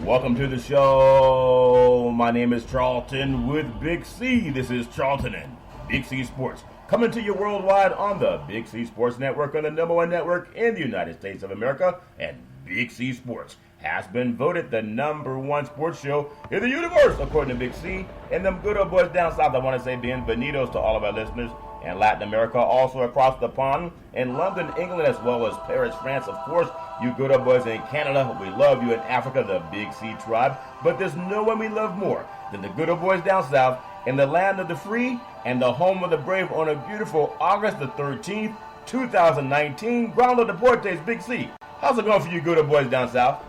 Welcome to the show. My name is Charlton with Big C. This is Charlton and Big C Sports. Coming to you worldwide on the Big C Sports Network, on the number one network in the United States of America. And Big C Sports has been voted the number one sports show in the universe, according to Big C. And them good old boys down south, I want to say bienvenidos to all of our listeners in Latin America, also across the pond, in London, England, as well as Paris, France, of course. You good old boys in Canada, we love you. In Africa, the Big C tribe. But there's no one we love more than the good old boys down south in the land of the free and the home of the brave on a beautiful August the 13th, 2019. Ground of Deportes, Big C. How's it going for you good old boys down south?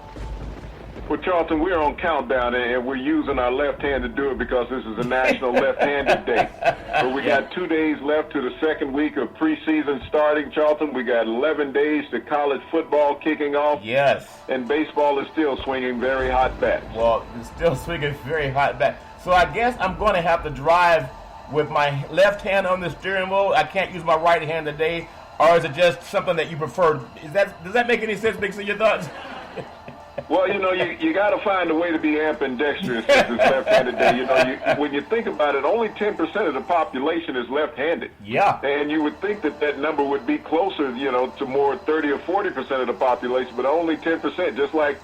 Well, Charlton, we're on countdown, and we're using our left hand to do it because this is a National Left-Handed Day. But we got 2 days left to the second week of preseason starting, Charlton. We got 11 days to college football kicking off. Yes. And baseball is still swinging very hot bats. Well, it's still swinging very hot bats. So I guess I'm going to have to drive with my left hand on the steering wheel. I can't use my right hand today. Or is it just something that you prefer? Does that make any sense, Big C, your thoughts? Well, you got to find a way to be ambidextrous since it's left-handed day. When you think about it, only 10% of the population is left-handed. Yeah. And you would think that number would be closer, to more 30 or 40% of the population, but only 10%, just like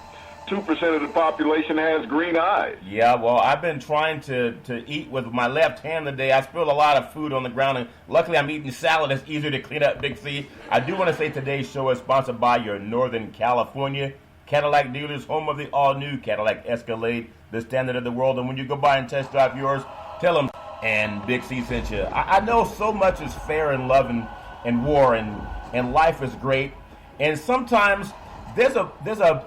2% of the population has green eyes. Yeah, well, I've been trying to eat with my left hand today. I spilled a lot of food on the ground, and luckily I'm eating salad. It's easier to clean up, Big C. I do want to say today's show is sponsored by your Northern California Cadillac dealers, home of the all-new Cadillac Escalade, the standard of the world. And when you go by and test drive yours, tell them, and Big C sent you. I know so much is fair in love and war, and life is great. And sometimes there's a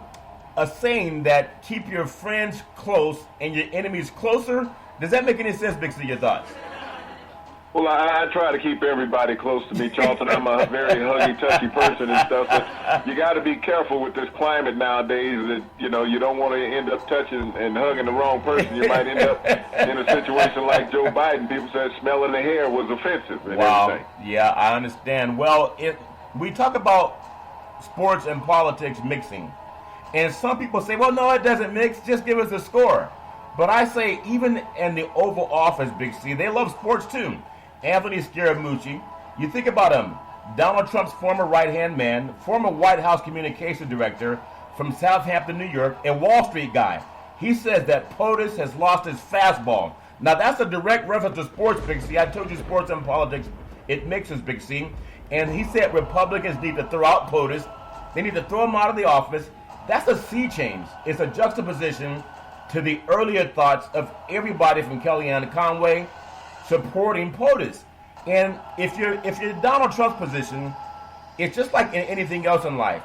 saying that keep your friends close and your enemies closer. Does that make any sense, Big C, your thoughts? Well, I try to keep everybody close to me, Charlton. I'm a very huggy-touchy person and stuff, but you got to be careful with this climate nowadays that, you don't want to end up touching and hugging the wrong person. You might end up in a situation like Joe Biden. People said smelling the hair was offensive and everything. Yeah, I understand. Well, we talk about sports and politics mixing, and some people say, well, no, it doesn't mix. Just give us a score. But I say even in the Oval Office, Big C, they love sports too. Anthony Scaramucci, you think about him, Donald Trump's former right-hand man, former White House communications director from Southampton, New York, a Wall Street guy. He says that POTUS has lost his fastball. Now, that's a direct reference to sports, Big C. I told you sports and politics, it mixes, Big C. And he said Republicans need to throw out POTUS. They need to throw him out of the office. That's a sea change. It's a juxtaposition to the earlier thoughts of everybody from Kellyanne Conway supporting POTUS. And if you're Donald Trump's position, it's just like in anything else in life.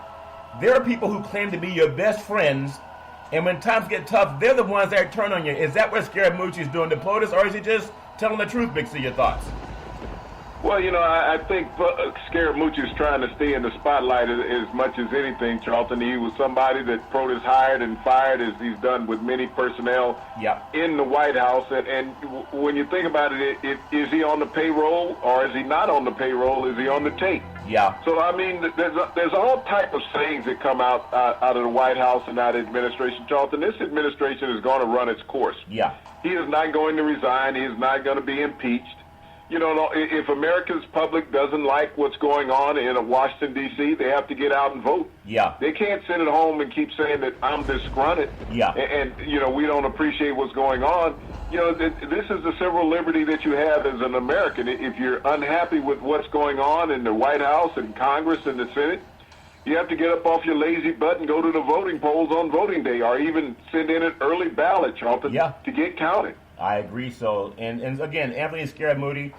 There are people who claim to be your best friends, and when times get tough, they're the ones that turn on you. Is that what Scaramucci is doing to POTUS, or is he just telling the truth, Big C? Your thoughts? Well, I think Scaramucci is trying to stay in the spotlight as much as anything, Charlton. He was somebody that POTUS hired and fired, as he's done with many personnel in the White House. And when you think about it, is he on the payroll or is he not on the payroll? Is he on the tape? Yeah. So, I mean, there's all type of sayings that come out of the White House and out of the administration, Charlton. This administration is going to run its course. Yeah. He is not going to resign. He is not going to be impeached. If America's public doesn't like what's going on in Washington, D.C., they have to get out and vote. Yeah. They can't sit at home and keep saying that I'm disgruntled. Yeah. And we don't appreciate what's going on. This is the civil liberty that you have as an American. If you're unhappy with what's going on in the White House and Congress and the Senate, you have to get up off your lazy butt and go to the voting polls on voting day, or even send in an early ballot, Charlton, to get counted. I agree. So, and again, Anthony Scaramucci,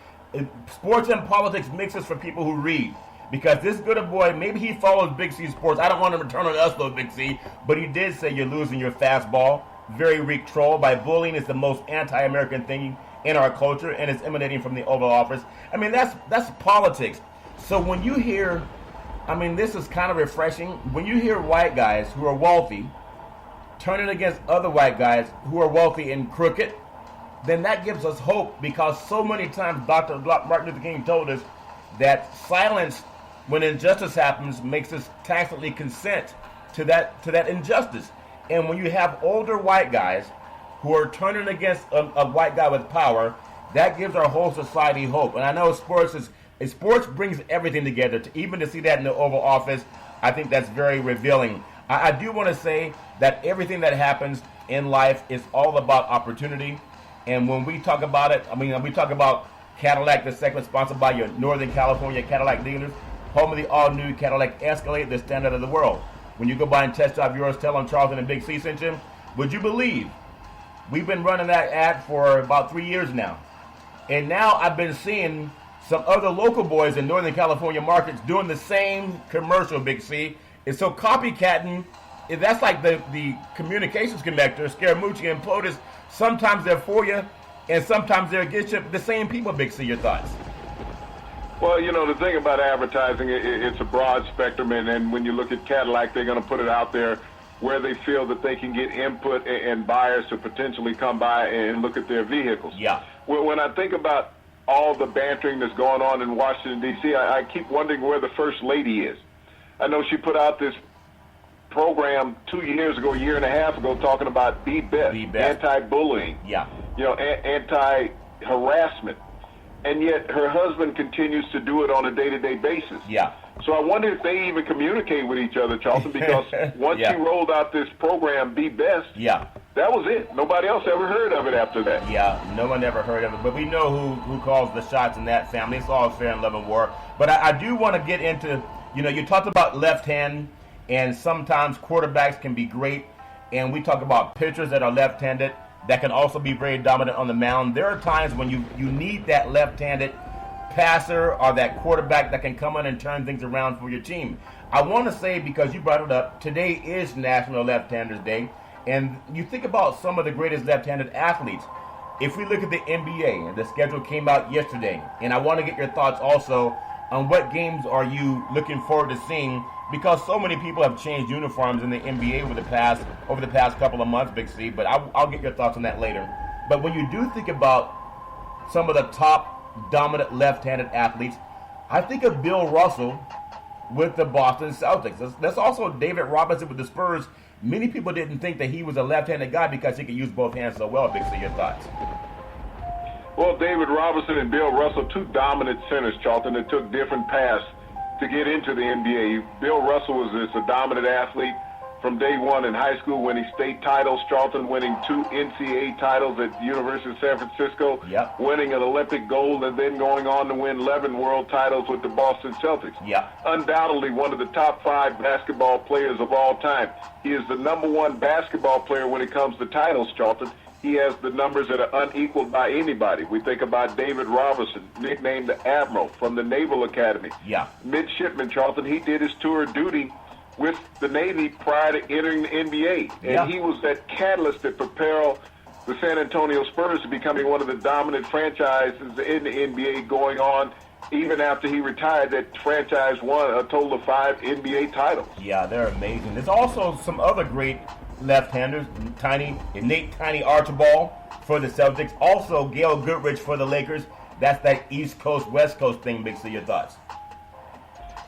sports and politics mixes for people who read. Because this good boy, maybe he follows Big C sports. I don't want him to turn on us, though, Big C. But he did say you're losing your fastball. Very weak troll. By bullying is the most anti-American thing in our culture, and it's emanating from the Oval Office. I mean, that's politics. So when you hear, this is kind of refreshing. When you hear white guys who are wealthy turning against other white guys who are wealthy and crooked, then that gives us hope, because so many times Dr. Martin Luther King told us that silence when injustice happens makes us tacitly consent to that injustice. And when you have older white guys who are turning against a white guy with power, that gives our whole society hope. And I know sports brings everything together. Even to see that in the Oval Office, I think that's very revealing. I do want to say that everything that happens in life is all about opportunity. And when we talk about it, we talk about Cadillac, the segment sponsored by your Northern California Cadillac dealers, home of the all-new Cadillac Escalade, the standard of the world. When you go by and test drive yours, tell them Charlton and Big C sent you. Would you believe we've been running that ad for about 3 years now? And now I've been seeing some other local boys in Northern California markets doing the same commercial, Big C. And so copycatting, that's like the communications connector, Scaramucci and POTUS. Sometimes they're for you, and sometimes they're against you. The same people, Big C, your thoughts? Well, the thing about advertising, it's a broad spectrum, and when you look at Cadillac, they're going to put it out there where they feel that they can get input and buyers to potentially come by and look at their vehicles. Yeah. When I think about all the bantering that's going on in Washington, D.C., I keep wondering where the First Lady is. I know she put out this program 2 years ago, a year and a half ago, talking about Be Best. Anti-bullying, yeah, anti-harassment. And yet her husband continues to do it on a day-to-day basis. Yeah. So I wonder if they even communicate with each other, Charlton, because once she rolled out this program, Be Best, yeah, that was it. Nobody else ever heard of it after that. Yeah, no one ever heard of it. But we know who calls the shots in that family. It's all fair and love and war. But I do want to get into, you talked about left hand, and sometimes quarterbacks can be great. And we talk about pitchers that are left-handed that can also be very dominant on the mound. There are times when you need that left-handed passer or that quarterback that can come in and turn things around for your team. I want to say, because you brought it up, today is National Left-Handers Day, and you think about some of the greatest left-handed athletes. If we look at the NBA, and the schedule came out yesterday, and I want to get your thoughts also on what games are you looking forward to seeing, because so many people have changed uniforms in the NBA over the past couple of months, Big C, but I'll get your thoughts on that later. But when you do think about some of the top dominant left-handed athletes, I think of Bill Russell with the Boston Celtics. That's also David Robinson with the Spurs. Many people didn't think that he was a left-handed guy because he could use both hands so well. Big C, your thoughts? Well, David Robinson and Bill Russell, two dominant centers, Charlton, that took different paths to get into the NBA. Bill Russell was a dominant athlete from day one in high school, winning state titles. Charlton winning 2 NCAA titles at the University of San Francisco, yep, winning an Olympic gold, and then going on to win 11 world titles with the Boston Celtics. Yep. Undoubtedly one of the top 5 basketball players of all time. He is the number 1 basketball player when it comes to titles, Charlton. He has the numbers that are unequaled by anybody. We think about David Robinson, nicknamed the Admiral, from the Naval Academy. Yeah. Midshipman, Charlton, he did his tour of duty with the Navy prior to entering the NBA. And he was that catalyst that propelled the San Antonio Spurs to becoming one of the dominant franchises in the NBA going on. Even after he retired, that franchise won a total of 5 NBA titles. Yeah, they're amazing. There's also some other great left-handers, Nate Tiny Archibald for the Celtics, also Gail Goodrich for the Lakers. That's that East Coast, West Coast thing, Big C, your thoughts?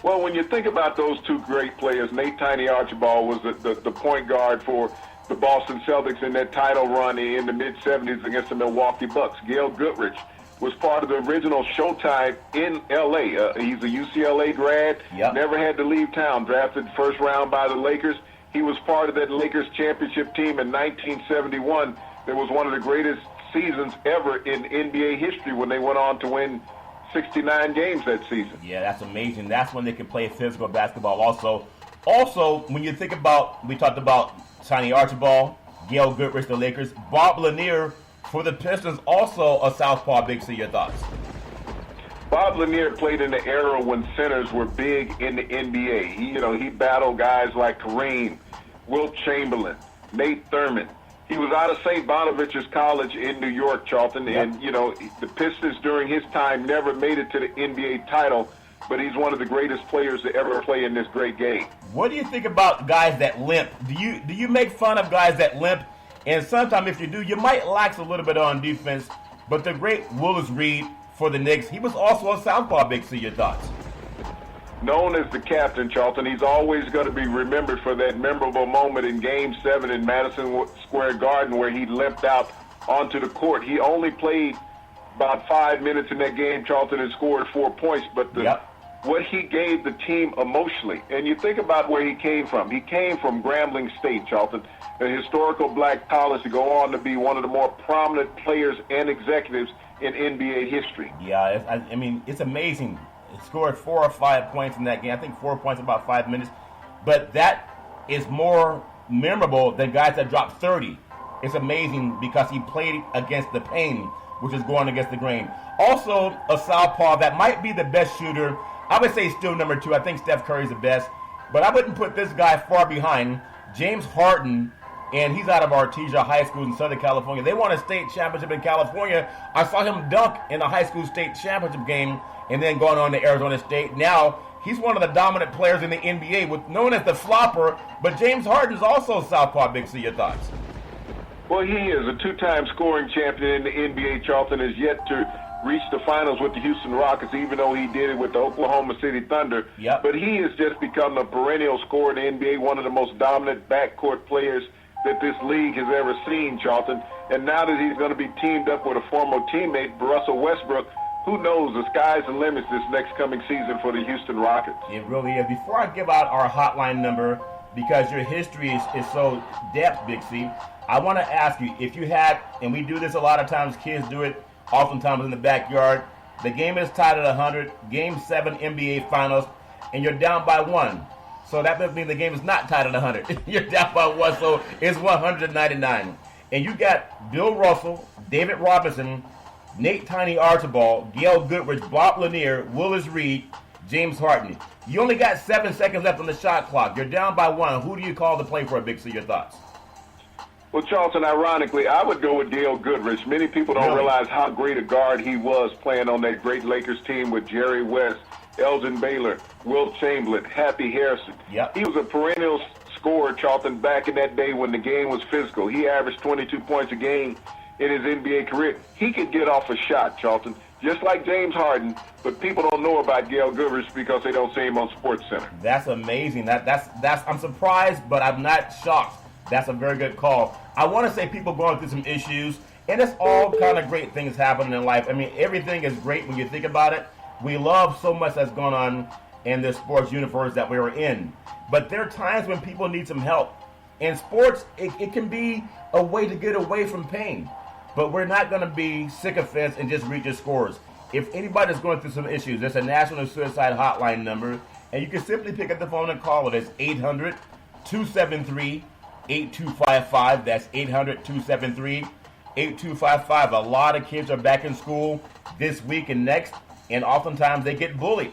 Well, when you think about those two great players, Nate Tiny Archibald was the point guard for the Boston Celtics in that title run in the mid-'70s against the Milwaukee Bucks. Gail Goodrich was part of the original Showtime in L.A. He's a UCLA grad, never had to leave town, drafted first round by the Lakers. He was part of that Lakers championship team in 1971. That was one of the greatest seasons ever in NBA history when they went on to win 69 games that season. Yeah, that's amazing. That's when they could play physical basketball also. When you think about, we talked about Tiny Archibald, Gail Goodrich, the Lakers, Bob Lanier for the Pistons, also a southpaw. Big C, your thoughts? Bob Lanier played in the era when centers were big in the NBA. He battled guys like Kareem, Wilt Chamberlain, Nate Thurman. He was out of St. Bonaventure's College in New York, Charlton, and, the Pistons during his time never made it to the NBA title, but he's one of the greatest players to ever play in this great game. What do you think about guys that limp? Do you make fun of guys that limp? And sometimes if you do, you might lax a little bit on defense, but the great Willis Reed for the Knicks, he was also a southpaw. Big C, your thoughts? known as the captain, Charlton. He's always going to be remembered for that memorable moment in Game 7 in Madison Square Garden where he limped out onto the court. He only played about 5 minutes in that game, Charlton, and scored 4 points. But what he gave the team emotionally, and you think about where he came from. He came from Grambling State, Charlton, a historical black college, to go on to be one of the more prominent players and executives in NBA history. Yeah, I mean, it's amazing. He scored 4 or 5 points in that game. I think 4 points in about 5 minutes. But that is more memorable than guys that dropped 30. It's amazing because he played against the pain, which is going against the grain. Also, a southpaw that might be the best shooter. I would say still number 2. I think Steph Curry's the best. But I wouldn't put this guy far behind. James Harden, and he's out of Artesia High School in Southern California. They won a state championship in California. I saw him dunk in a high school state championship game and then going on to Arizona State. Now, he's one of the dominant players in the NBA, known as the flopper. But James Harden's also southpaw. Big C, your thoughts? Well, he is a 2-time scoring champion in the NBA. Charlton is yet to reach the finals with the Houston Rockets, even though he did it with the Oklahoma City Thunder. Yep. But he has just become a perennial scorer in the NBA, one of the most dominant backcourt players that this league has ever seen, Charlton. And now that he's going to be teamed up with a former teammate, Russell Westbrook, who knows, the sky's the limit this next coming season for the Houston Rockets. It really is. Before I give out our hotline number, because your history is so depth, Big C, I want to ask you, if you had, and we do this a lot of times, kids do it oftentimes in the backyard, the game is tied at 100, Game 7 NBA Finals, and you're down by 1. So that doesn't mean the game is not tied at 100. You're down by 1, so it's 199. And you got Bill Russell, David Robinson, Nate Tiny Archibald, Gail Goodrich, Bob Lanier, Willis Reed, James Harden. You only got 7 seconds left on the shot clock. You're down by 1. Who do you call to play for a Big C? Your thoughts? Well, Charlton, ironically, I would go with Dale Goodrich. Many people don't realize how great a guard he was playing on that great Lakers team with Jerry West, Elgin Baylor, Wilt Chamberlain, Happy Harrison. Yep. He was a perennial scorer, Charlton, back in that day when the game was physical. He averaged 22 points a game in his NBA career. He could get off a shot, Charlton, just like James Harden, but people don't know about Gail Goodrich because they don't see him on SportsCenter. That's amazing. That's I'm surprised, but I'm not shocked. That's a very good call. I want to say people going through some issues, and it's all kind of great things happening in life. I mean, everything is great when you think about it. We love so much that's going on in the sports universe that we are in. But there are times when people need some help. In sports, it can be a way to get away from pain. But we're not going to be sycophants and just read your scores. If anybody's going through some issues, there's a National Suicide Hotline number, and you can simply pick up the phone and call it. It's 800-273-8255. That's 800-273-8255. A lot of kids are back in school this week and next, and oftentimes they get bullied.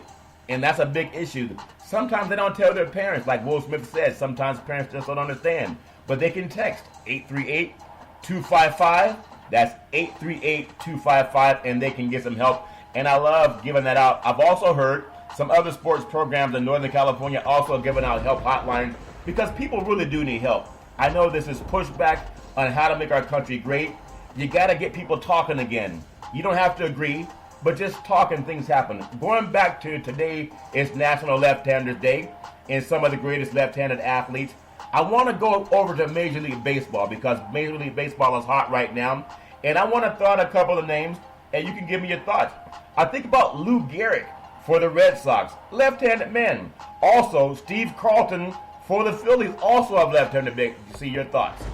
And that's a big issue. Sometimes they don't tell their parents. Like Will Smith said, sometimes parents just don't understand. But they can text 838-255. That's 838-255, and they can get some help. And I love giving that out. I've also heard some other sports programs in Northern California also giving out help hotlines because people really do need help. I know this is pushback on how to make our country great. You got to get people talking again. You don't have to agree, but just talking, things happen. Going back to today is National Left-Handers Day, and some of the greatest left-handed athletes. I want to go over to Major League Baseball because Major League Baseball is hot right now, and I want to throw out a couple of names, and you can give me your thoughts. I think about Lou Gehrig for the Red Sox, left-handed man. Also, Steve Carlton for the Phillies, also have left-handed big. See your thoughts.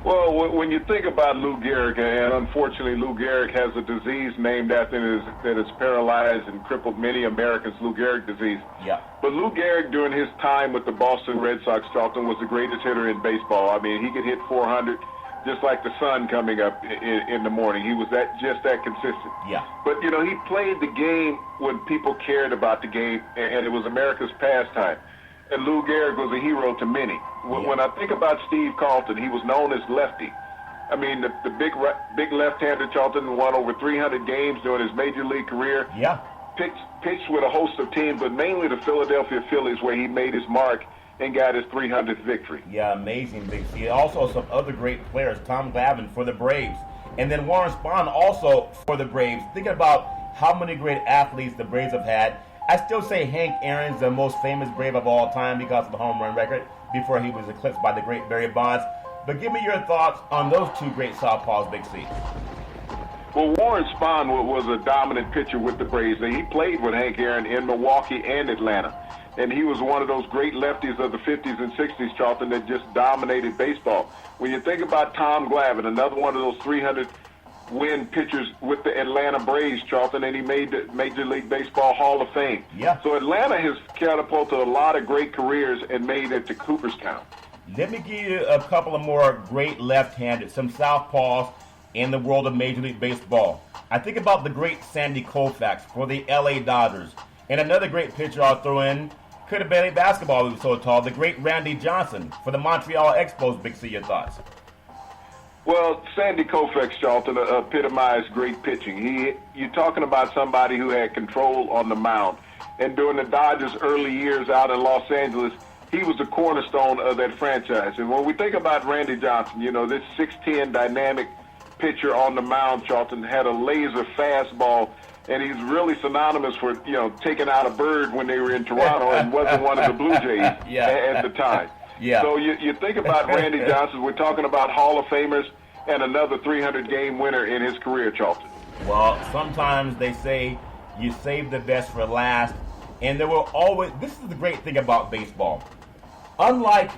Well, when you think about Lou Gehrig, and unfortunately Lou Gehrig has a disease named after him that has paralyzed and crippled many Americans, Lou Gehrig disease. Yeah. But Lou Gehrig, during his time with the Boston Red Sox, Charlton, was the greatest hitter in baseball. I mean, he could hit 400 just like the sun coming up in the morning. He was just that consistent. Yeah. But, you know, he played the game when people cared about the game, and it was America's pastime. And Lou Gehrig was a hero to many. When I think about Steve Carlton, he was known as Lefty. I mean, the big left-hander Charlton won over 300 games during his major league career. Yeah. Pitched with a host of teams, but mainly the Philadelphia Phillies, where he made his mark and got his 300th victory. Yeah, amazing, Big C. Also, some other great players, Tom Glavine for the Braves, and then Warren Spahn also for the Braves. Think about how many great athletes the Braves have had. I still say Hank Aaron's the most famous Brave of all time because of the home run record before he was eclipsed by the great Barry Bonds. But give me your thoughts on those two great southpaws, Big C. Well, Warren Spahn was a dominant pitcher with the Braves. He played with Hank Aaron in Milwaukee and Atlanta. And he was one of those great lefties of the 50s and 60s, Charlton, that just dominated baseball. When you think about Tom Glavine, another one of those 300-win pitchers with the Atlanta Braves, Charlton, and he made the Major League Baseball Hall of Fame. Yeah. So Atlanta has catapulted a lot of great careers and made it to Cooperstown. Let me give you a couple of more great left-handed, some southpaws in the world of Major League Baseball. I think about the great Sandy Koufax for the L.A. Dodgers. And another great pitcher I'll throw in, could have been a basketball, he was so tall, the great Randy Johnson for the Montreal Expos. Big C, your thoughts? Well, Sandy Koufax, Charlton, epitomized great pitching. You're talking about somebody who had control on the mound. And during the Dodgers' early years out in Los Angeles, he was the cornerstone of that franchise. And when we think about Randy Johnson, this 6'10" dynamic pitcher on the mound, Charlton, had a laser fastball, and he's really synonymous for, taking out a bird when they were in Toronto and wasn't one of the Blue Jays at the time. Yeah. So you think about Randy Johnson, we're talking about Hall of Famers and another 300-game winner in his career, Charlton. Well, sometimes they say you save the best for last, and there will always, this is the great thing about baseball. Unlike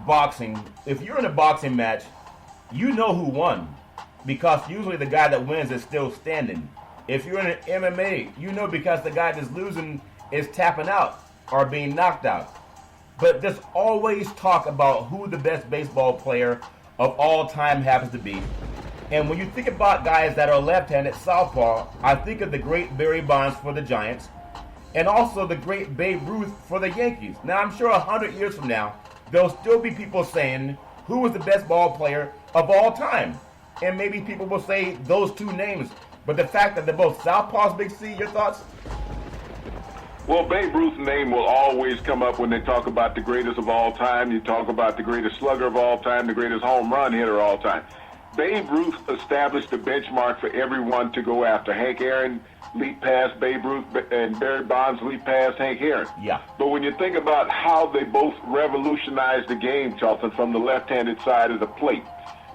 boxing, if you're in a boxing match, you know who won, because usually the guy that wins is still standing. If you're in an MMA, you know because the guy that's losing is tapping out or being knocked out. But there's always talk about who the best baseball player of all time happens to be. And when you think about guys that are left-handed southpaw, I think of the great Barry Bonds for the Giants and also the great Babe Ruth for the Yankees. Now, I'm sure 100 years from now, there'll still be people saying who was the best ball player of all time. And maybe people will say those two names. But the fact that they're both southpaws, Big C, your thoughts? Well, Babe Ruth's name will always come up when they talk about the greatest of all time. You talk about the greatest slugger of all time, the greatest home run hitter of all time. Babe Ruth established the benchmark for everyone to go after. Hank Aaron leaped past Babe Ruth, and Barry Bonds leaped past Hank Aaron. Yeah. But when you think about how they both revolutionized the game, Charlton, from the left-handed side of the plate,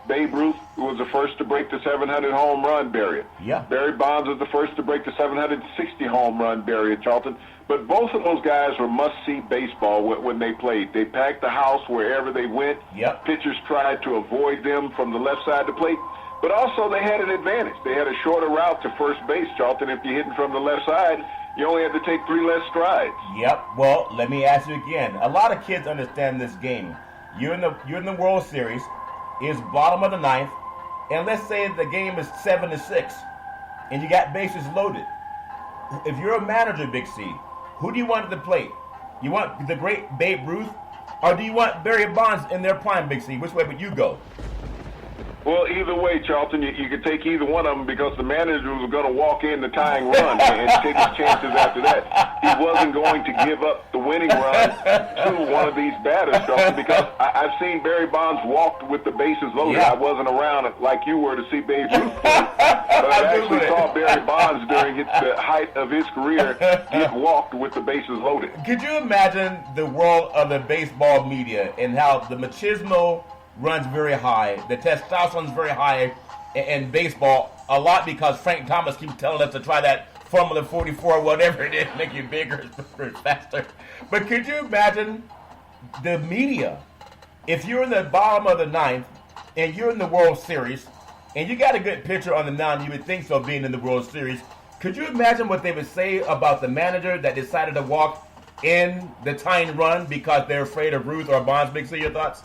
Babe Ruth was the first to break the 700 home run barrier. Yeah. Barry Bonds was the first to break the 760 home run barrier, Charlton. But both of those guys were must-see baseball when they played. They packed the house wherever they went. Yep. Pitchers tried to avoid them from the left side of the plate. But also they had an advantage. They had a shorter route to first base, Charlton. If you're hitting from the left side, you only had to take 3 less strides. Yep. Well, let me ask you again. A lot of kids understand this game. You're in the World Series. It's bottom of the ninth, and let's say the game is 7-6, and you got bases loaded. If you're a manager, Big C, who do you want at the plate? You want the great Babe Ruth, or do you want Barry Bonds in their prime, Big C? Which way would you go? Well, either way, Charlton, you could take either one of them because the manager was going to walk in the tying run and take his chances after that. He wasn't going to give up the winning run to one of these batters, Charlton, because I've seen Barry Bonds walk with the bases loaded. Yeah. I wasn't around like you were to see Babe Ruth play, but I actually saw Barry Bonds during the height of his career get walked with the bases loaded. Could you imagine the world of the baseball media and how the machismo runs very high, the testosterone's very high in baseball, a lot because Frank Thomas keeps telling us to try that Formula 44, whatever it is, make you bigger, faster. But could you imagine the media, if you're in the bottom of the ninth and you're in the World Series and you got a good pitcher on the mound, you would think so being in the World Series, could you imagine what they would say about the manager that decided to walk in the tying run because they're afraid of Ruth or Bonds? Big C, your thoughts?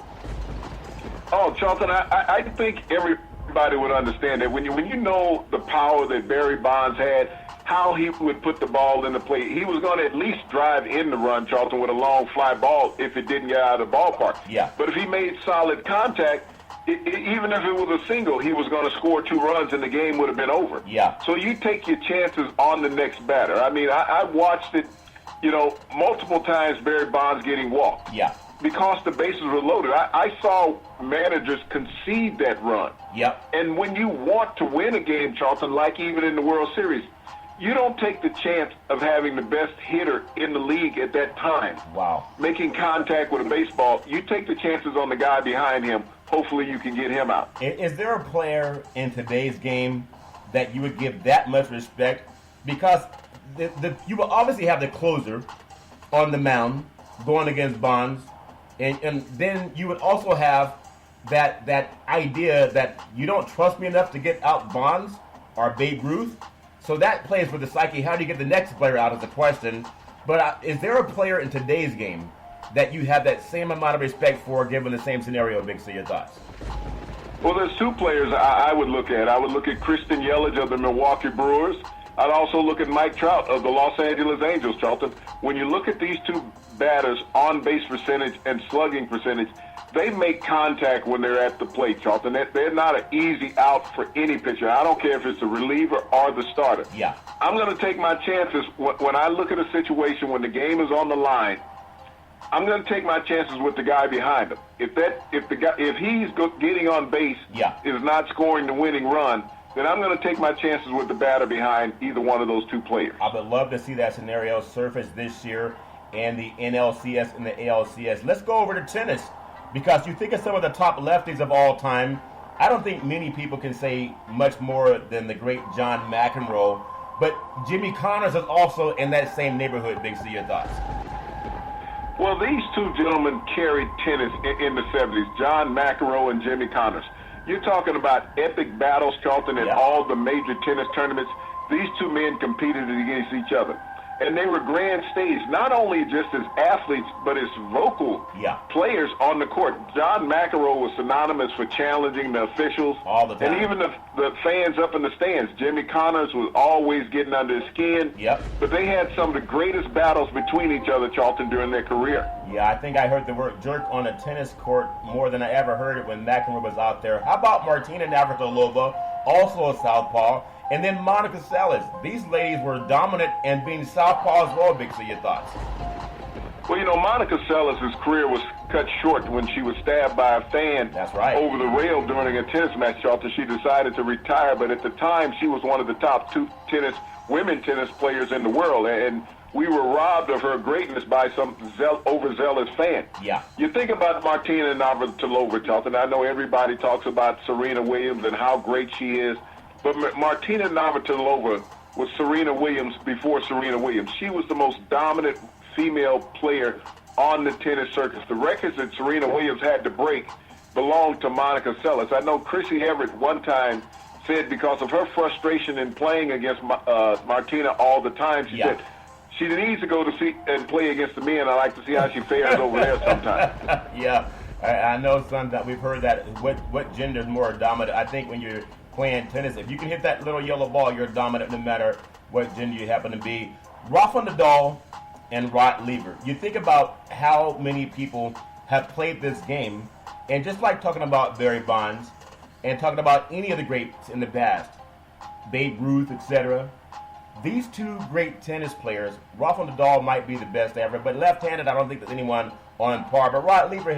Oh, Charlton, I think everybody would understand that when you know the power that Barry Bonds had, how he would put the ball in the plate. He was going to at least drive in the run, Charlton, with a long fly ball if it didn't get out of the ballpark. Yeah. But if he made solid contact, even if it was a single, he was going to score 2 runs and the game would have been over. Yeah. So you take your chances on the next batter. I mean, I watched it, multiple times, Barry Bonds getting walked. Yeah. Because the bases were loaded. I saw managers concede that run. Yep. And when you want to win a game, Charlton, like even in the World Series, You don't take the chance of having the best hitter in the league at that time. Wow. Making contact with a baseball, you take the chances on the guy behind him. Hopefully you can get him out. Is there a player in today's game that you would give that much respect? Because you will obviously have the closer on the mound going against Bonds, and then you would also have that idea that you don't trust me enough to get out Bonds or Babe Ruth. So that plays with the psyche. How do you get the next player out is the question. But is there a player in today's game that you have that same amount of respect for, given the same scenario? Big C, your thoughts? Well, there's two players I would look at. I would look at Christian Yelich of the Milwaukee Brewers. I'd also look at Mike Trout of the Los Angeles Angels, Charlton. When you look at these two batters, on-base percentage and slugging percentage, they make contact when they're at the plate, Charlton. They're not an easy out for any pitcher. I don't care if it's the reliever or the starter. Yeah. I'm going to take my chances when I look at a situation when the game is on the line. I'm going to take my chances with the guy behind him. If he's getting on base, is not scoring the winning run, then I'm going to take my chances with the batter behind either one of those two players. I would love to see that scenario surface this year in the NLCS and the ALCS. Let's go over to tennis, because you think of some of the top lefties of all time. I don't think many people can say much more than the great John McEnroe, but Jimmy Connors is also in that same neighborhood. Big C, your thoughts? Well, these two gentlemen carried tennis in the 70s, John McEnroe and Jimmy Connors. You're talking about epic battles, Charlton, in all the major tennis tournaments. These two men competed against each other. And they were grand stage, not only just as athletes, but as vocal players on the court. John McEnroe was synonymous for challenging the officials. All the time. And even the fans up in the stands. Jimmy Connors was always getting under his skin. Yep. But they had some of the greatest battles between each other, Charlton, during their career. Yeah, I think I heard the word jerk on a tennis court more than I ever heard it when McEnroe was out there. How about Martina Navratilova, also a southpaw? And then Monica Seles. These ladies were dominant and being southpaw as well. Big C, your thoughts? Well, Monica Seles' career was cut short when she was stabbed by a fan over the rail during a tennis match, Charlton. She decided to retire, but at the time she was one of the top two women tennis players in the world, and we were robbed of her greatness by some overzealous fan. Yeah. You think about Martina Navratilova, Charlton. I know everybody talks about Serena Williams and how great she is. But Martina Navratilova was Serena Williams before Serena Williams. She was the most dominant female player on the tennis circuit. The records that Serena Williams had to break belonged to Monica Seles. I know Chrissy Everett one time said because of her frustration in playing against Martina all the time, she said she needs to go to see and play against the men. I like to see how she fares over there sometime. Yeah, I know sometimes we've heard that what gender is more dominant. I think when you're playing tennis, if you can hit that little yellow ball, you're dominant no matter what gender you happen to be. Rafa Nadal and Rod Laver. You think about how many people have played this game, and just like talking about Barry Bonds and talking about any of the greats in the past, Babe Ruth, etc., these two great tennis players, Rafa Nadal might be the best ever, but left-handed, I don't think there's anyone on par. But Rod Laver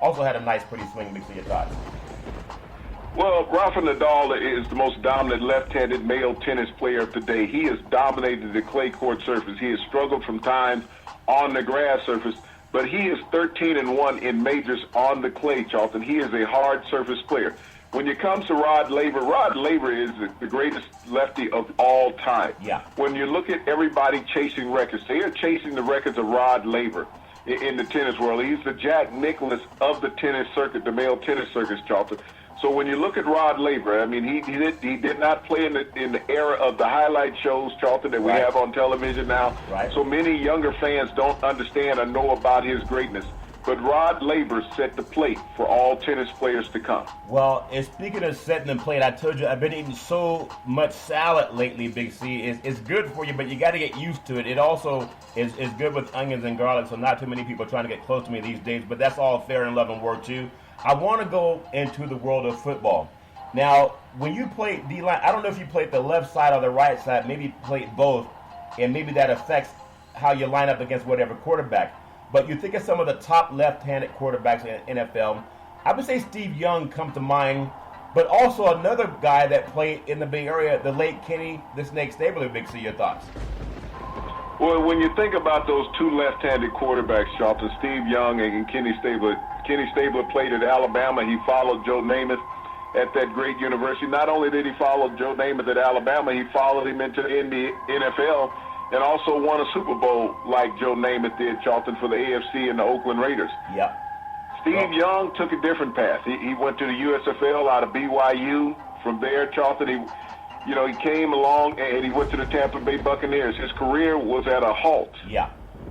also had a nice, pretty swing. Mix of your thoughts. Well, Rafa Nadal is the most dominant left-handed male tennis player of today. He has dominated the clay court surface. He has struggled from times on the grass surface, but he is 13-1 in majors on the clay, Charlton. He is a hard surface player. When it comes to Rod Laver is the greatest lefty of all time. Yeah. When you look at everybody chasing records, they are chasing the records of Rod Laver in the tennis world. He's the Jack Nicklaus of the tennis circuit, the male tennis circuit, Charlton. So when you look at Rod Laver, I mean, he did not play in the era of the highlight shows, Charlton, that we have on television now. Right. So many younger fans don't understand or know about his greatness. But Rod Laver set the plate for all tennis players to come. Well, and speaking of setting the plate, I told you I've been eating so much salad lately, Big C. It's good for you, but you got to get used to it. It also is good with onions and garlic, so not too many people are trying to get close to me these days, but that's all fair and love and war too. I want to go into the world of football. Now, when you play D-line, I don't know if you played the left side or the right side, maybe you played both, and maybe that affects how you line up against whatever quarterback. But you think of some of the top left-handed quarterbacks in the NFL. I would say Steve Young comes to mind but also another guy that played in the Bay Area, the late Kenny the Snake Stabler. Big C, your thoughts? Well, when you think about those two left-handed quarterbacks, Charlton, Steve Young and Kenny Stabler played at Alabama. He followed Joe Namath at that great university. Not only did he follow Joe Namath at Alabama, he followed him into the NFL and also won a Super Bowl like Joe Namath did, Charlton, for the AFC and the Oakland Raiders. Yeah. Steve Young took a different path. He went to the USFL out of BYU. From there, Charlton, he came along and he went to the Tampa Bay Buccaneers. His career was at a halt. Yeah.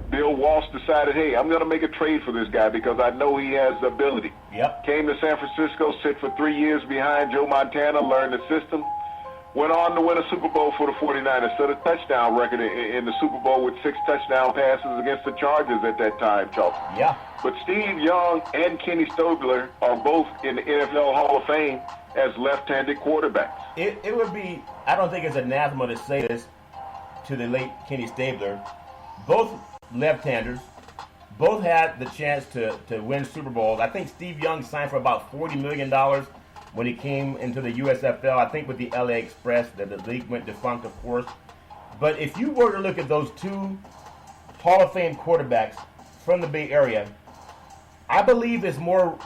Bill Walsh decided, hey, I'm going to make a trade for this guy because I know he has the ability. Yep. Came to San Francisco, sit for 3 years behind Joe Montana, learned the system. Went on to win a Super Bowl for the 49ers, set a touchdown record in the Super Bowl with 6 touchdown passes against the Chargers at that time, Charlton. Yeah. But Steve Young and Kenny Stabler are both in the NFL Hall of Fame as left-handed quarterbacks. It would be, I don't think it's anathema to say this to the late Kenny Stabler. Both left-handers, both had the chance to win Super Bowls. I think Steve Young signed for about $40 million when he came into the USFL, I think with the LA Express, that the league went defunct, of course. But if you were to look at those two Hall of Fame quarterbacks from the Bay Area, I believe it's more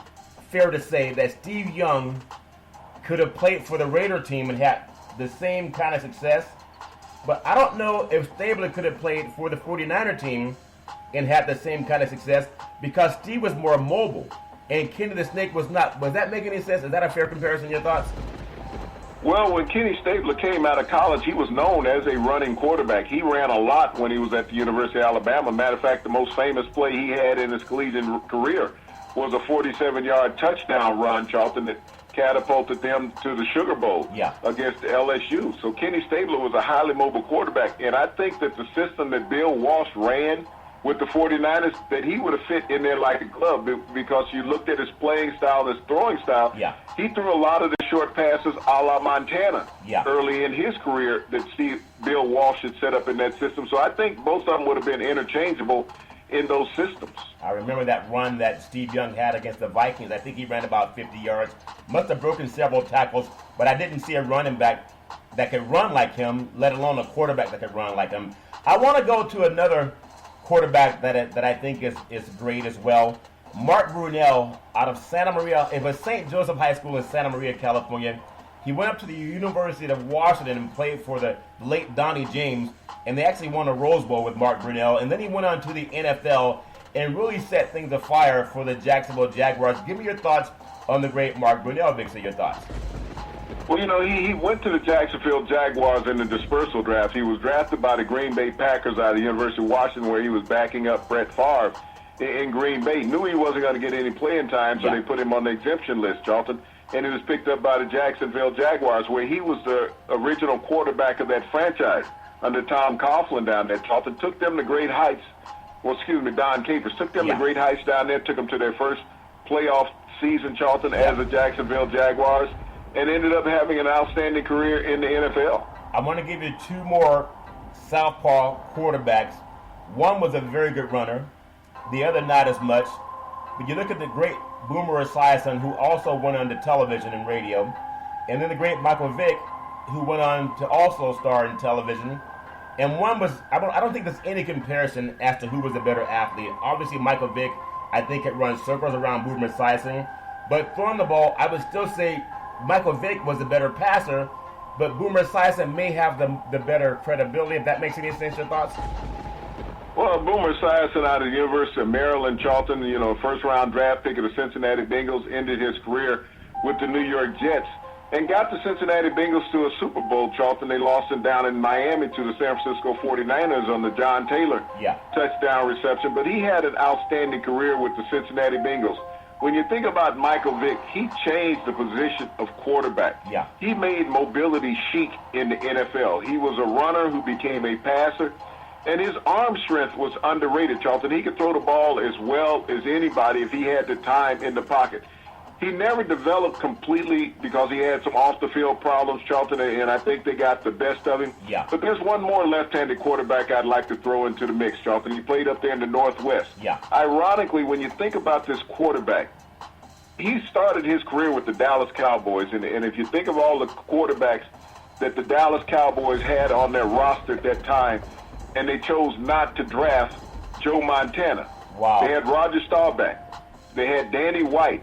fair to say that Steve Young could have played for the Raider team and had the same kind of success. But I don't know if Stabler could have played for the 49er team and had the same kind of success because Steve was more mobile and Kenny the Snake was not. Does that make any sense? Is that a fair comparison? Your thoughts? Well, when Kenny Stabler came out of college, he was known as a running quarterback. He ran a lot when he was at the University of Alabama. Matter of fact, the most famous play he had in his collegiate career was a 47-yard touchdown run, Charlton, that catapulted them to the Sugar Bowl against LSU. So Kenny Stabler was a highly mobile quarterback, and I think that the system that Bill Walsh ran with the 49ers, that he would have fit in there like a glove because you looked at his playing style, his throwing style. Yeah. He threw a lot of the short passes a la Montana early in his career that Bill Walsh had set up in that system. So I think both of them would have been interchangeable in those systems. I remember that run that Steve Young had against the Vikings. I think he ran about 50 yards. Must have broken several tackles, but I didn't see a running back that could run like him, let alone a quarterback that could run like him. I want to go to another quarterback that I think is great as well. Mark Brunell out of Santa Maria. It was St. Joseph High School in Santa Maria, California. He went up to the University of Washington and played for the late Donnie James, and they actually won a Rose Bowl with Mark Brunell. And then he went on to the NFL and really set things afire for the Jacksonville Jaguars. Give me your thoughts on the great Mark Brunell, Big C, your thoughts. Well, he went to the Jacksonville Jaguars in the dispersal draft. He was drafted by the Green Bay Packers out of the University of Washington, where he was backing up Brett Favre in Green Bay. Knew he wasn't going to get any playing time, so they put him on the exemption list, Charlton. And he was picked up by the Jacksonville Jaguars, where he was the original quarterback of that franchise under Tom Coughlin down there. Charlton took them to great heights. Don Capers took them to great heights down there, took them to their first playoff season, Charlton, as the Jacksonville Jaguars, and ended up having an outstanding career in the NFL. I want to give you two more southpaw quarterbacks. One was a very good runner, the other not as much. But you look at the great Boomer Esiason, who also went on to television and radio, and then the great Michael Vick, who went on to also star in television. And one was, I don't think there's any comparison as to who was a better athlete. Obviously, Michael Vick, I think, had run circles around Boomer Esiason. But throwing the ball, I would still say Michael Vick was the better passer, but Boomer Esiason may have the better credibility, if that makes any sense. Your thoughts? Well, Boomer Esiason out of the University of Maryland, Charlton, first-round draft pick of the Cincinnati Bengals, ended his career with the New York Jets and got the Cincinnati Bengals to a Super Bowl, Charlton. They lost it down in Miami to the San Francisco 49ers on the John Taylor touchdown reception. But he had an outstanding career with the Cincinnati Bengals. When you think about Michael Vick, he changed the position of quarterback. He made mobility chic in the NFL. He was a runner who became a passer, and his arm strength was underrated, Charlton. He could throw the ball as well as anybody if he had the time in the pocket. He never developed completely because he had some off-the-field problems, Charlton, and I think they got the best of him. But there's one more left-handed quarterback I'd like to throw into the mix, Charlton. He played up there in the Northwest. Ironically, when you think about this quarterback, he started his career with the Dallas Cowboys, and if you think of all the quarterbacks that the Dallas Cowboys had on their roster at that time, and they chose not to draft Joe Montana. Wow. They had Roger Staubach. They had Danny White.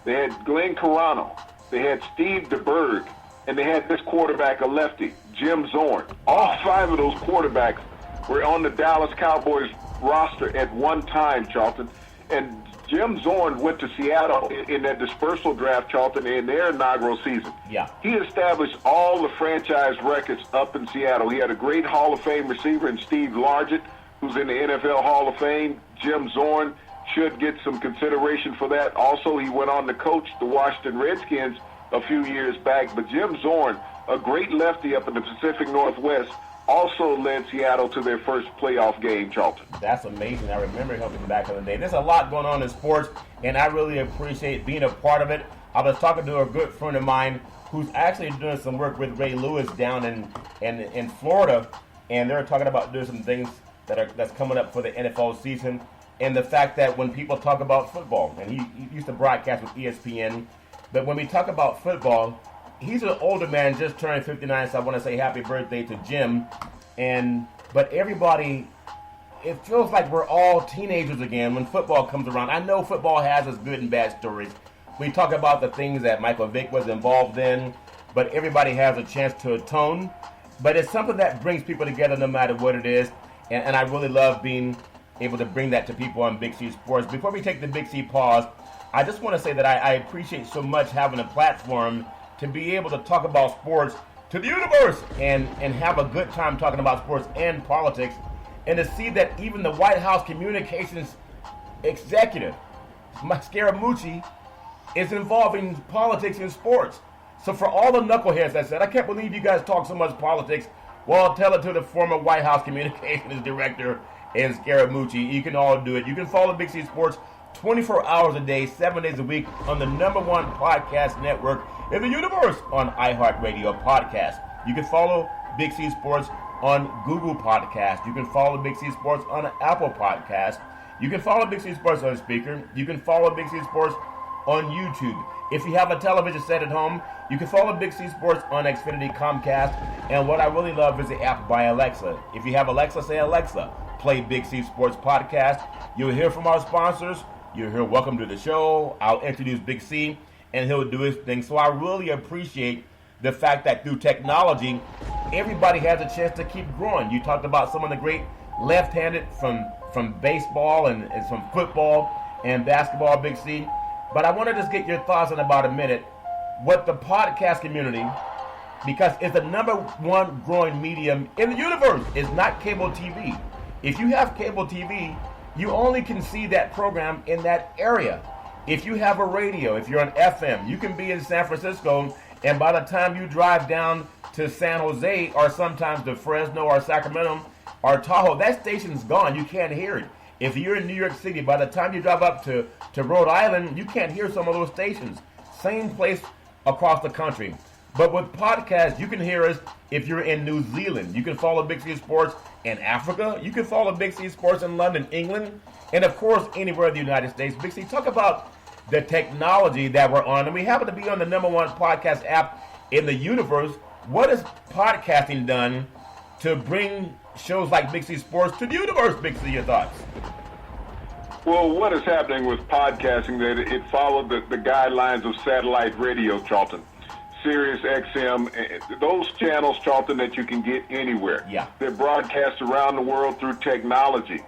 They had Glenn Carano. They had Steve DeBerg. And they had this quarterback, a lefty, Jim Zorn. All 5 of those quarterbacks were on the Dallas Cowboys roster at one time, Charlton. And Jim Zorn went to Seattle in that dispersal draft, Charlton, in their inaugural season. Yeah. He established all the franchise records up in Seattle. He had a great Hall of Fame receiver in Steve Largent, who's in the NFL Hall of Fame. Jim Zorn should get some consideration for that. Also, he went on to coach the Washington Redskins a few years back. But Jim Zorn, a great lefty up in the Pacific Northwest, also led Seattle to their first playoff game, Charlton. That's amazing. I remember him back in the day. There's a lot going on in sports, and I really appreciate being a part of it. I was talking to a good friend of mine who's actually doing some work with Ray Lewis down in Florida, and they're talking about doing some things that's coming up for the NFL season, and the fact that when people talk about football, and he used to broadcast with ESPN, but when we talk about football, he's an older man, just turned 59, so I want to say happy birthday to Jim. But everybody, it feels like we're all teenagers again when football comes around. I know football has its good and bad stories. We talk about the things that Michael Vick was involved in, but everybody has a chance to atone. But it's something that brings people together no matter what it is, and I really love being able to bring that to people on Big C Sports. Before we take the Big C pause, I just want to say that I appreciate so much having a platform to be able to talk about sports to the universe and have a good time talking about sports and politics, and to see that even the White House communications executive, Mike Scaramucci, is involving politics and sports. So for all the knuckleheads that said, I can't believe you guys talk so much politics, well, tell it to the former White House communications director and Scaramucci. You can all do it. You can follow Big C Sports 24 hours a day, 7 days a week on the #1 podcast network in the universe on iHeartRadio Podcast. You can follow Big C Sports on Google Podcast. You can follow Big C Sports on Apple Podcast. You can follow Big C Sports on Speaker. You can follow Big C Sports on YouTube. If you have a television set at home, you can follow Big C Sports on Xfinity Comcast. And what I really love is the app by Alexa. If you have Alexa, say, Alexa, play Big C Sports Podcast. You'll hear from our sponsors. You'll hear welcome to the show. I'll introduce Big C, and he'll do his thing. So I really appreciate the fact that through technology, everybody has a chance to keep growing. You talked about some of the great left-handed from baseball and from football and basketball, Big C. But I want to just get your thoughts in about a minute. What the podcast community, because it's the #1 growing medium in the universe, is not cable TV. If you have cable TV, you only can see that program in that area. If you have a radio, if you're on FM, you can be in San Francisco, and by the time you drive down to San Jose or sometimes to Fresno or Sacramento or Tahoe, that station's gone. You can't hear it. If you're in New York City, by the time you drive up to Rhode Island, you can't hear some of those stations. Same place across the country. But with podcasts, you can hear us if you're in New Zealand. You can follow Big C Sports in Africa. You can follow Big C Sports in London, England, and of course, anywhere in the United States. Big C, talk about the technology that we're on. And we happen to be on the #1 podcast app in the universe. What has podcasting done to bring shows like Big C Sports to the universe? Big C, your thoughts? Well, what is happening with podcasting, that it followed the guidelines of satellite radio, Charlton. Sirius XM, those channels, Charlton, that you can get anywhere. Yeah. They're broadcast around the world through technology.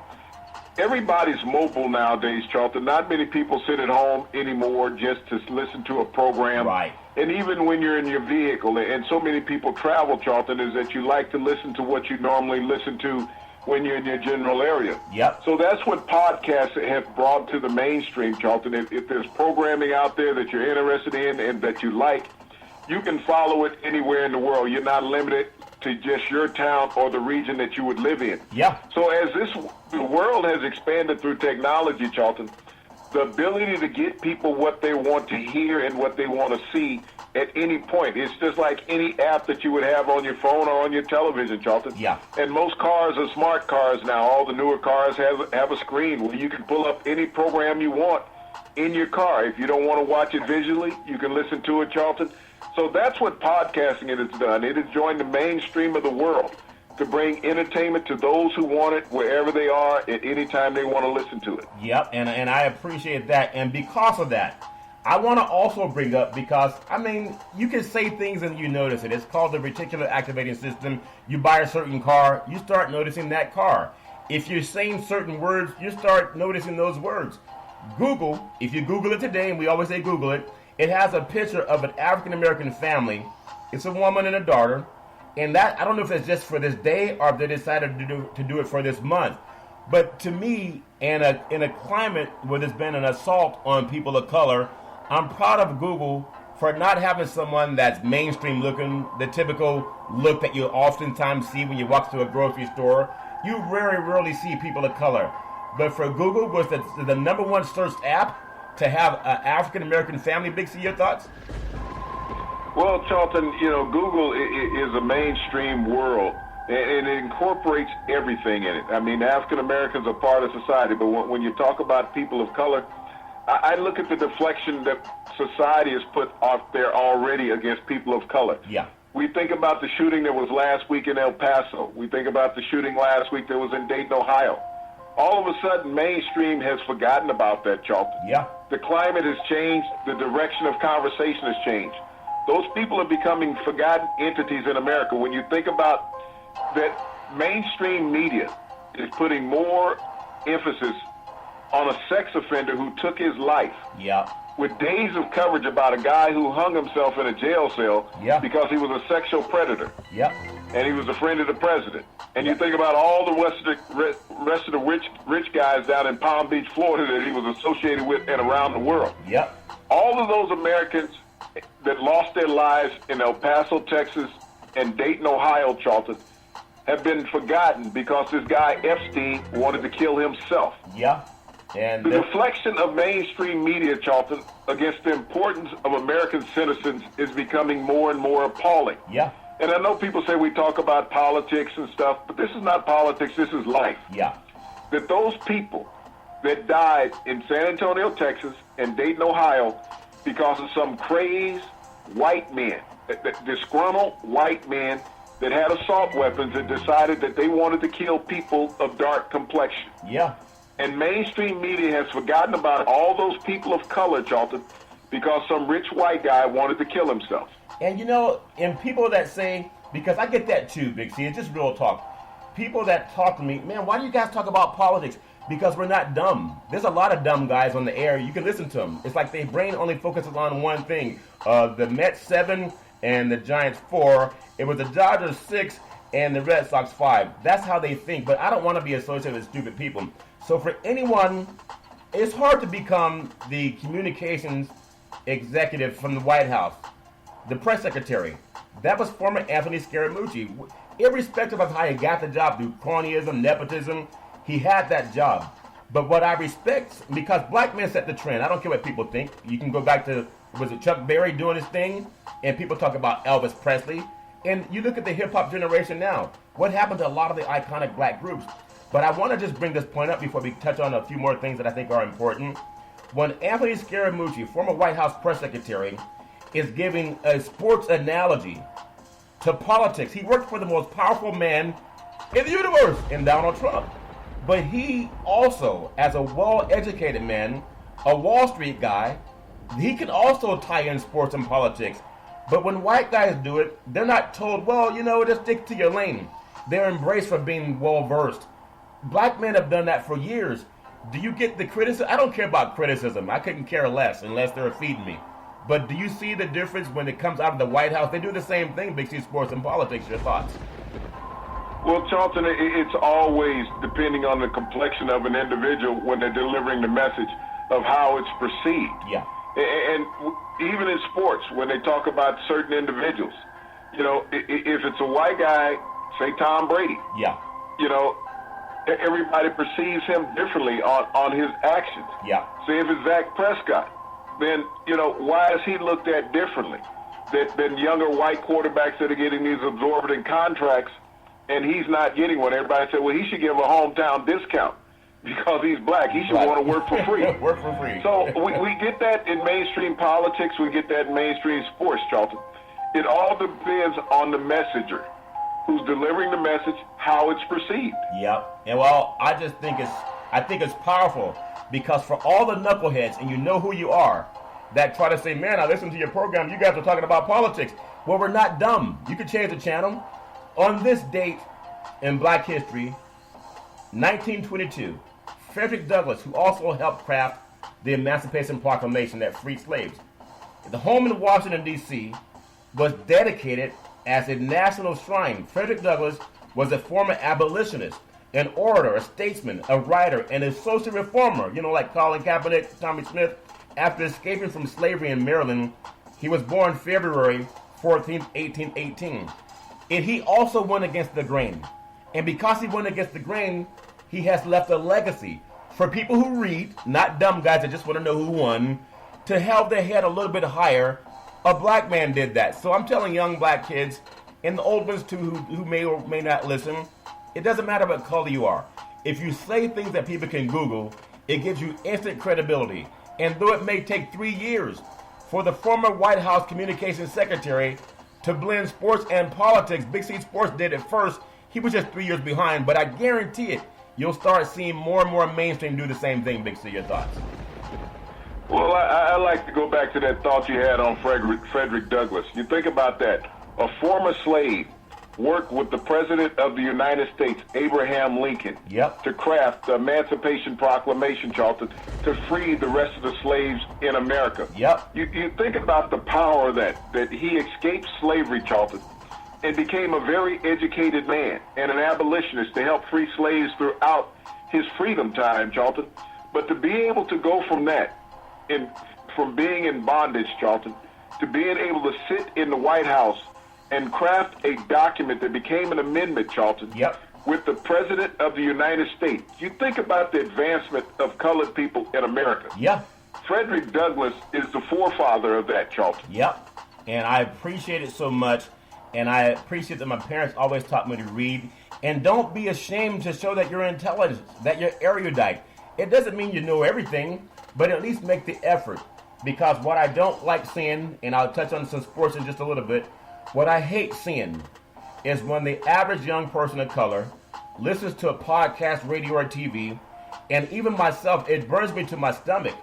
Everybody's mobile nowadays, Charlton. Not many people sit at home anymore just to listen to a program. Right. And even when you're in your vehicle, and so many people travel, Charlton, is that you like to listen to what you normally listen to when you're in your general area. Yep. So that's what podcasts have brought to the mainstream, Charlton. If there's programming out there that you're interested in and that you like, you can follow it anywhere in the world. You're not limited to just your town or the region that you would live in. Yeah. So as the world has expanded through technology, Charlton, the ability to get people what they want to hear and what they want to see at any point. It's just like any app that you would have on your phone or on your television, Charlton. Yeah. And most cars are smart cars now. All the newer cars have a screen where you can pull up any program you want in your car. If you don't want to watch it visually, you can listen to it, Charlton. So that's what podcasting has done. It has joined the mainstream of the world to bring entertainment to those who want it wherever they are at any time they want to listen to it. Yep, and I appreciate that. And because of that, I want to also bring up, because, I mean, you can say things and you notice it. It's called the reticular activating system. You buy a certain car, you start noticing that car. If you're saying certain words, you start noticing those words. Google, if you Google it today, and we always say Google it, it has a picture of an African-American family. It's a woman and a daughter. And that, I don't know if it's just for this day or if they decided to do it for this month. But to me, in a climate where there's been an assault on people of color, I'm proud of Google for not having someone that's mainstream looking, the typical look that you oftentimes see when you walk to a grocery store. You very rarely see people of color. But for Google, was the number one searched app to have an African-American family. Big C, your thoughts? Well, Charlton, Google is a mainstream world, and it incorporates everything in it. I mean, African Americans are part of society, but when you talk about people of color, I look at the deflection that society has put out there already against people of color. Yeah. We think about the shooting that was last week in El Paso. We think about the shooting last week that was in Dayton, Ohio. All of a sudden, mainstream has forgotten about that, Charlton. Yeah. The climate has changed. The direction of conversation has changed. Those people are becoming forgotten entities in America. When you think about that, mainstream media is putting more emphasis on a sex offender who took his life. Yeah. With days of coverage about a guy who hung himself in a jail cell because he was a sexual predator. Yeah. And he was a friend of the president. And you think about all the rest of the rich guys down in Palm Beach, Florida that he was associated with and around the world. Yep. All of those Americans that lost their lives in El Paso, Texas, and Dayton, Ohio, Charlton, have been forgotten because this guy Epstein wanted to kill himself. Yeah. And the deflection of mainstream media, Charlton, against the importance of American citizens is becoming more and more appalling. Yeah. And I know people say we talk about politics and stuff, but this is not politics, this is life. Yeah. That those people that died in San Antonio, Texas, and Dayton, Ohio, because of some crazed white men, disgruntled white men that had assault weapons and decided that they wanted to kill people of dark complexion. Yeah. And mainstream media has forgotten about all those people of color, Charlton, because some rich white guy wanted to kill himself. And and people that say, because I get that too, Big C, it's just real talk. People that talk to me, man, why do you guys talk about politics? Because we're not dumb. There's a lot of dumb guys on the air. You can listen to them. It's like their brain only focuses on one thing. The Mets 7 and the Giants 4. It was the Dodgers 6 and the Red Sox 5. That's how they think. But I don't want to be associated with stupid people. So for anyone, it's hard to become the communications executive from the White House, the press secretary. That was former Anthony Scaramucci. Irrespective of how he got the job, through cronyism, nepotism, he had that job. But what I respect, because black men set the trend. I don't care what people think. You can go back to, was it Chuck Berry doing his thing? And people talk about Elvis Presley. And you look at the hip-hop generation now. What happened to a lot of the iconic black groups? But I want to just bring this point up before we touch on a few more things that I think are important. When Anthony Scaramucci, former White House press secretary, is giving a sports analogy to politics, he worked for the most powerful man in the universe, in Donald Trump. But he also, as a well-educated man, a Wall Street guy, he can also tie in sports and politics. But when white guys do it, they're not told, well, just stick to your lane. They're embraced for being well-versed. Black men have done that for years. Do you get the criticism? I don't care about criticism. I couldn't care less unless they're feeding me. But do you see the difference when it comes out of the White House? They do the same thing, Big C, sports and politics. Your thoughts? Well, Charlton, it's always depending on the complexion of an individual when they're delivering the message of how it's perceived. Yeah. And even in sports, when they talk about certain individuals, if it's a white guy, say Tom Brady. Yeah. Everybody perceives him differently on his actions. Yeah. Say if it's Dak Prescott, then, why is he looked at differently than younger white quarterbacks that are getting these exorbitant contracts and he's not getting one? Everybody said, well, he should give a hometown discount. because he's black. He should want to work for free. Work for free. So we get that in mainstream politics. We get that in mainstream sports, Charlton. It all depends on the messenger who's delivering the message, how it's perceived. Yep. And well, I think it's powerful because for all the knuckleheads, and you know who you are, that try to say, man, I listened to your program, you guys are talking about politics. Well, we're not dumb. You can change the channel. On this date in Black history, 1922, Frederick Douglass, who also helped craft the Emancipation Proclamation that freed slaves, the home in Washington, D.C., was dedicated as a national shrine. Frederick Douglass was a former abolitionist, an orator, a statesman, a writer, and a social reformer, like Colin Kaepernick, Tommy Smith. After escaping from slavery in Maryland, he was born February 14, 1818. And he also went against the grain. And because he went against the grain, he has left a legacy for people who read, not dumb guys that just want to know who won, to help their head a little bit higher. A black man did that. So I'm telling young black kids, and the old ones too who may or may not listen, it doesn't matter what color you are. If you say things that people can Google, it gives you instant credibility. And though it may take 3 years for the former White House Communications Secretary to blend sports and politics, Big C Sports did it first. He was just 3 years behind, but I guarantee it, you'll start seeing more and more mainstream do the same thing. Big C, your thoughts? Well, I like to go back to that thought you had on Frederick Douglass. You think about that. A former slave worked with the President of the United States, Abraham Lincoln, to craft the Emancipation Proclamation, Charlton, to free the rest of the slaves in America. You think about the power that he escaped slavery, Charlton, and became a very educated man and an abolitionist to help free slaves throughout his freedom time, Charlton. But to be able to go from that, from being in bondage, Charlton, to being able to sit in the White House and craft a document that became an amendment, Charlton, with the President of the United States. You think about the advancement of colored people in America. Frederick Douglass is the forefather of that, Charlton. And I appreciate it so much. And I appreciate that my parents always taught me to read. And don't be ashamed to show that you're intelligent, that you're erudite. It doesn't mean you know everything, but at least make the effort. Because what I don't like seeing, and I'll touch on some sports in just a little bit, what I hate seeing is when the average young person of color listens to a podcast, radio, or TV, and even myself, it burns me to my stomach,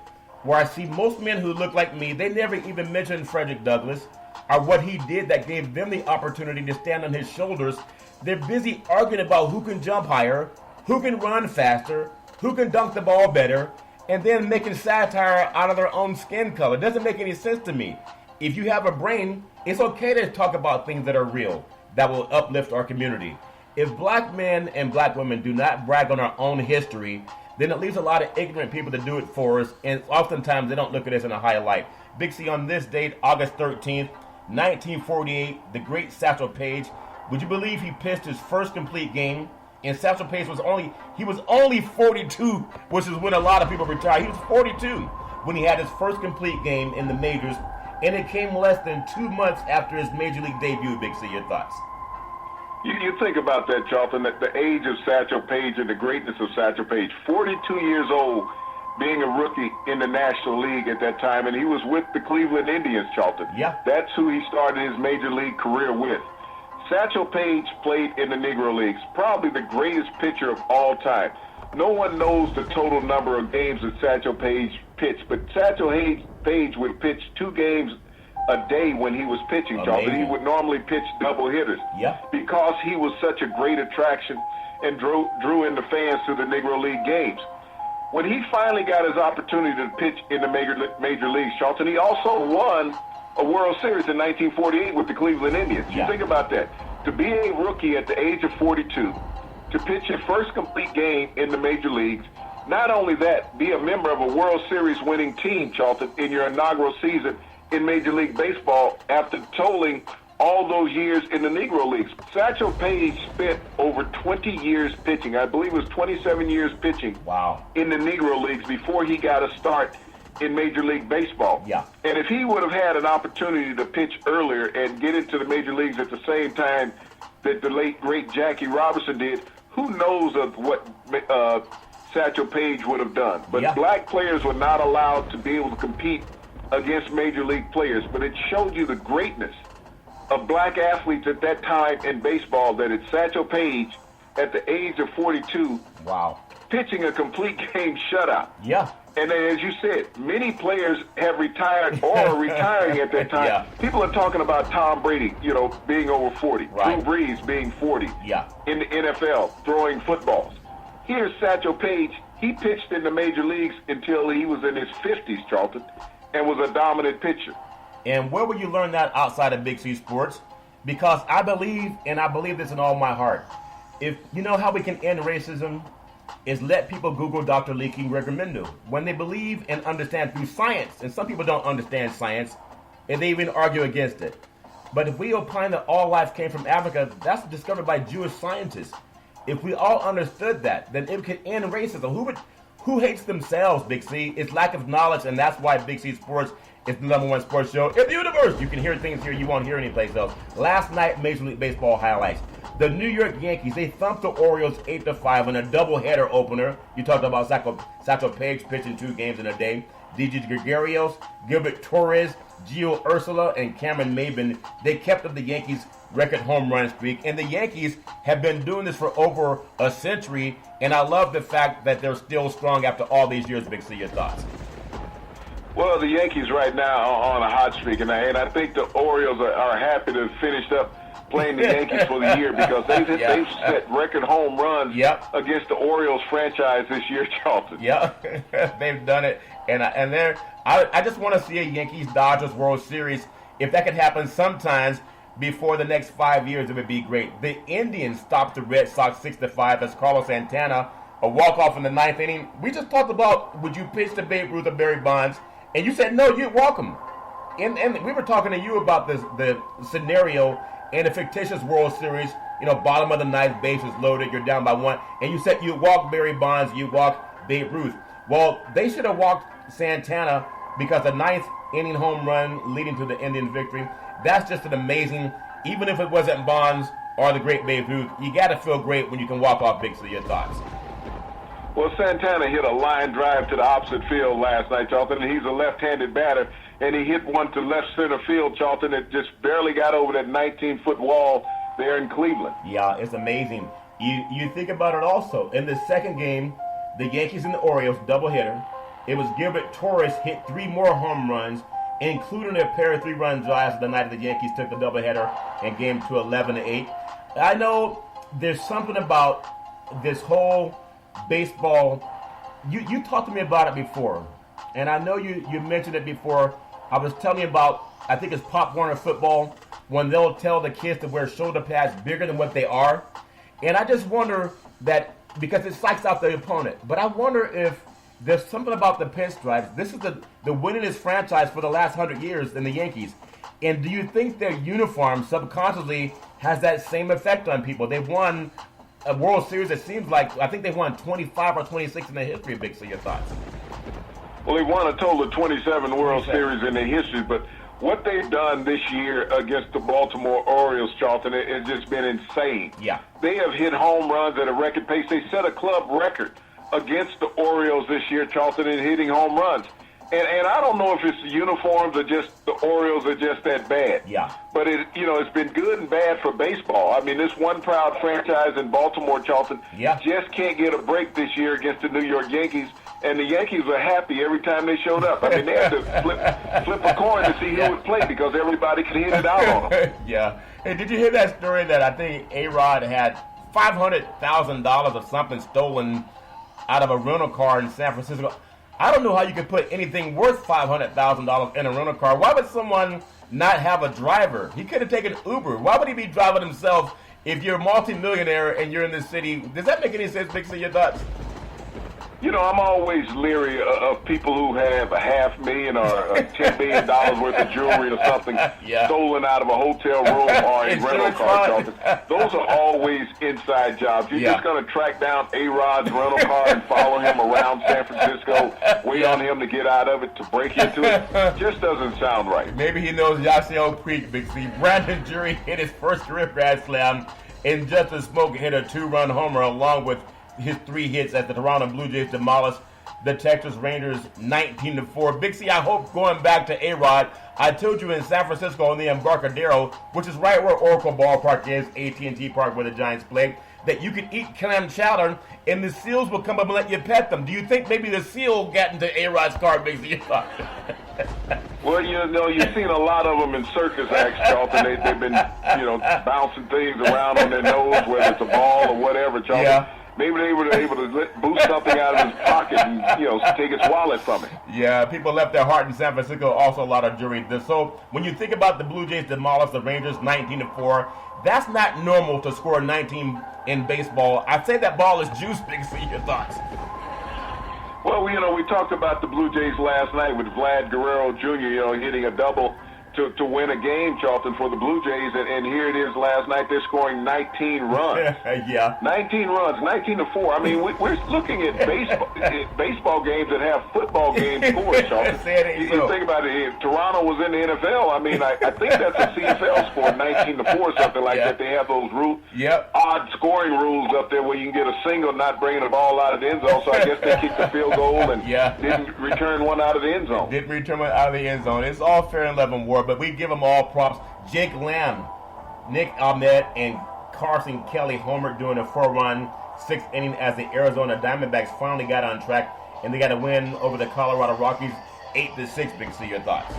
where I see most men who look like me, they never even mention Frederick Douglass or what he did that gave them the opportunity to stand on his shoulders. They're busy arguing about who can jump higher, who can run faster, who can dunk the ball better, and then making satire out of their own skin color. It doesn't make any sense to me. If you have a brain, it's okay to talk about things that are real, that will uplift our community. If black men and black women do not brag on our own history, then it leaves a lot of ignorant people to do it for us, and oftentimes they don't look at us in a high light. Big C, on this date, August 13th, 1948, the great Satchel Paige, would you believe he pitched his first complete game? And Satchel Paige was only 42, which is when a lot of people retire. He was 42 when he had his first complete game in the majors, and it came less than 2 months after his major league debut. Big C, your thoughts? You think about that, Charlton, at the age of Satchel Paige and the greatness of Satchel Paige, 42 years old, being a rookie in the National League at that time, and he was with the Cleveland Indians, Charlton. That's who he started his major league career with. Satchel Paige played in the Negro Leagues, probably the greatest pitcher of all time. No one knows the total number of games that Satchel Paige pitched, but Satchel Paige would pitch 2 games a day when he was pitching, Charlton. He would normally pitch double hitters because he was such a great attraction and drew in the fans to the Negro League games. When he finally got his opportunity to pitch in the major leagues, Charlton, he also won a World Series in 1948 with the Cleveland Indians. You think about that. To be a rookie at the age of 42, to pitch your first complete game in the major leagues, not only that, be a member of a World Series winning team, Charlton, in your inaugural season in Major League Baseball after tolling all those years in the Negro Leagues. Satchel Paige spent over 20 years pitching. I believe it was 27 years pitching in the Negro Leagues before he got a start in Major League Baseball. And if he would have had an opportunity to pitch earlier and get into the Major Leagues at the same time that the late, great Jackie Robinson did, who knows of what Satchel Paige would have done. But Yeah. black players were not allowed to be able to compete against major league players. But it showed you the greatness of black athletes at that time in baseball, that it's Satchel Paige at the age of 42 Wow. pitching a complete game shutout. Yeah. And then, as you said, many players have retired or are retiring at that time. Yeah. People are talking about Tom Brady, being over 40. Right. Drew Brees being 40. Yeah. In the NFL, throwing footballs. Here's Satchel Paige. He pitched in the major leagues until he was in his 50s, Charlton, and was a dominant pitcher. And where would you learn that outside of Big C Sports? Because I believe this in all my heart. If you know how we can end racism, is let people Google Dr. Leaky Regramindo. When they believe and understand through science, and some people don't understand science, and they even argue against it. But if we opine that all life came from Africa, that's discovered by Jewish scientists. If we all understood that, then it could end racism. Who hates themselves, Big C? It's lack of knowledge, and that's why Big C Sports is the #1 sports show in the universe. You can hear things here you won't hear anyplace else. Last night, Major League Baseball highlights. The New York Yankees, they thumped the Orioles 8-5 in a doubleheader opener. You talked about Satchel Paige pitching 2 games in a day. DJ Gregorios, Gilbert Torres, Gio Urshela, and Cameron Maybin, they kept up the Yankees' record home run streak. And the Yankees have been doing this for over a century, and I love the fact that they're still strong after all these years. Big C, your thoughts? Well, the Yankees right now are on a hot streak, and I think the Orioles are happy to have finished up playing the Yankees for the year, because they've set record home runs against the Orioles franchise this year, Charlton. Yeah, they've done it, and I just want to see a Yankees-Dodgers World Series. If that could happen sometimes before the next 5 years, it would be great. The Indians stopped the Red Sox 6-5 as Carlos Santana, a walk-off in the 9th inning. We just talked about, would you pitch to Babe Ruth or Barry Bonds, and you said no, you'd walk him. And we were talking to you about the scenario in a fictitious World Series, bottom of the 9th, bases loaded, you're down by 1, and you said you walk Barry Bonds, you walk Babe Ruth. Well, they should have walked Santana, because the 9th inning home run leading to the Indian victory, that's just an amazing, even if it wasn't Bonds or the great Babe Ruth, you got to feel great when you can walk off Big C. Your thoughts? Well, Santana hit a line drive to the opposite field last night, Charlton, and he's a left-handed batter, and he hit one to left center field, Charlton, that just barely got over that 19-foot wall there in Cleveland. Yeah, it's amazing. You think about it also. In the second game, the Yankees and the Orioles doubleheader, it was Gilbert Torres hit 3 more home runs, including a pair of 3-run drives the night of the Yankees took the doubleheader and game to 11-8. I know there's something about this whole baseball. You talked to me about it before, and I know you mentioned it before. I was telling you about, I think it's Pop Warner football, when they'll tell the kids to wear shoulder pads bigger than what they are. And I just wonder that, because it psychs out the opponent, but I wonder if there's something about the pinstripes. This is the winningest franchise for the last 100 years in the Yankees. And do you think their uniform subconsciously has that same effect on people? They've won a World Series, it seems like, I think they've won 25 or 26 in the history of Big C. Your thoughts? Well, they won a total of 27 World Series in their history, but what they've done this year against the Baltimore Orioles, Charlton, has just been insane. Yeah. They have hit home runs at a record pace. They set a club record against the Orioles this year, Charlton, in hitting home runs. And I don't know if it's the uniforms or just the Orioles are just that bad. Yeah. But it's been good and bad for baseball. I mean, this one proud franchise in Baltimore, Charlton, just can't get a break this year against the New York Yankees. And the Yankees were happy every time they showed up. I mean, they had to flip a coin to see who would play, because everybody could hit it out on them. Yeah. Hey, did you hear that story that I think A-Rod had $500,000 of something stolen out of a rental car in San Francisco? I don't know how you could put anything worth $500,000 in a rental car. Why would someone not have a driver? He could have taken Uber. Why would he be driving himself if you're a multimillionaire and you're in this city? Does that make any sense, Big C? Your thoughts? You know, I'm always leery of people who have $500,000 or $10 billion worth of jewelry or something stolen out of a hotel room or a rental car, Charlton. Those are always inside jobs. You're just going to track down A-Rod's rental car and follow him around San Francisco, wait on him to get out of it to break into it. Just doesn't sound right. Maybe he knows Yasiel Creek, Big C. Brandon Drury hit his first career grand slam, and Justin Smoke hit a 2-run homer along with his 3 hits as the Toronto Blue Jays demolished the Texas Rangers 19-4. Big C, I hope going back to A-Rod, I told you in San Francisco in the Embarcadero, which is right where Oracle Ballpark is, AT&T Park where the Giants play, that you could eat clam chowder and the seals will come up and let you pet them. Do you think maybe the seal got into A-Rod's car, Big C? Well, you've seen a lot of them in circus acts, Charlton. They've been, bouncing things around on their nose, whether it's a ball or whatever, Charlton. Yeah. Maybe they were able to boost something out of his pocket and, take his wallet from him. Yeah, people left their heart in San Francisco. Also, a lot of jury. So when you think about the Blue Jays demolished the Rangers 19-4, that's not normal to score 19 in baseball. I'd say that ball is juice, Big C. Your thoughts? Well, we talked about the Blue Jays last night with Vlad Guerrero Jr., hitting a double to win a game, Charlton, for the Blue Jays, and here it is last night. They're scoring 19 runs. Yeah. 19 runs, 19-4. I mean, we're looking at baseball games that have football game scores, Charlton. You think about it, if Toronto was in the NFL, I mean, I think that's a CFL sport, 19-4, something like that. They have those odd scoring rules up there where you can get a single not bringing the ball out of the end zone, so I guess they kicked the field goal and didn't return one out of the end zone. Didn't return one out of the end zone. It's all fair and level war, but we give them all props. Jake Lamb, Nick Ahmed, and Carson Kelly homered during a 4-run 6th inning as the Arizona Diamondbacks finally got on track, and they got a win over the Colorado Rockies 8-6. Big C, your thoughts?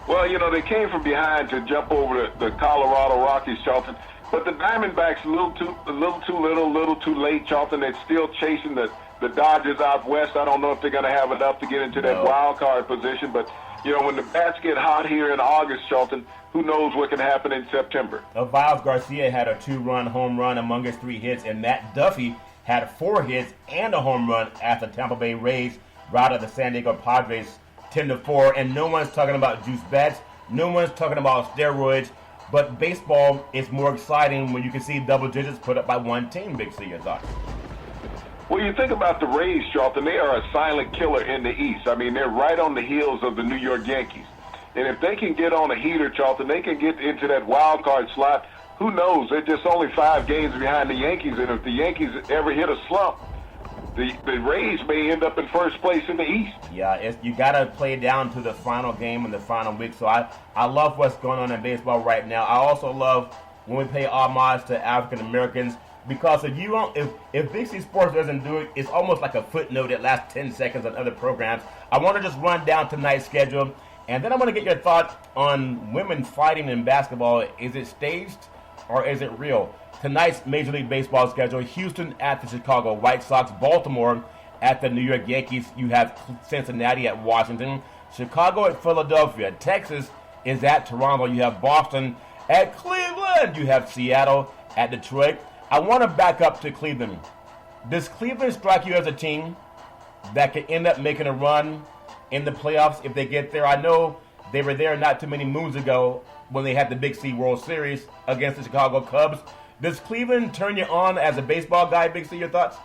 Well, they came from behind to jump over the Colorado Rockies, Charlton. But the Diamondbacks a little too late, Charlton. They're still chasing the Dodgers out west. I don't know if they're going to have enough to get into that wild card position, but when the bats get hot here in August, Charlton, who knows what can happen in September. Viles Garcia had a 2-run home run among his 3 hits, and Matt Duffy had 4 hits and a home run as the Tampa Bay Rays routed the San Diego Padres 10-4. And no one's talking about juice bats. No one's talking about steroids. But baseball is more exciting when you can see double digits put up by one team. Big C, your thoughts? Well, you think about the Rays, Charlton, they are a silent killer in the East. I mean, they're right on the heels of the New York Yankees. And if they can get on a heater, Charlton, they can get into that wild card slot. Who knows? They're just only 5 games behind the Yankees, and if the Yankees ever hit a slump, the Rays may end up in first place in the East. Yeah, you got to play down to the final game in the final week. So I love what's going on in baseball right now. I also love when we pay homage to African Americans. Because if Big C Sports doesn't do it, it's almost like a footnote that lasts 10 seconds on other programs. I want to just run down tonight's schedule, and then I want to get your thoughts on women fighting in basketball. Is it staged or is it real? Tonight's Major League Baseball schedule: Houston at the Chicago White Sox, Baltimore at the New York Yankees. You have Cincinnati at Washington, Chicago at Philadelphia, Texas is at Toronto. You have Boston at Cleveland. You have Seattle at Detroit. I want to back up to Cleveland. Does Cleveland strike you as a team that could end up making a run in the playoffs if they get there? I know they were there not too many moons ago when they had the Big C World Series against the Chicago Cubs. Does Cleveland turn you on as a baseball guy, Big C? Your thoughts?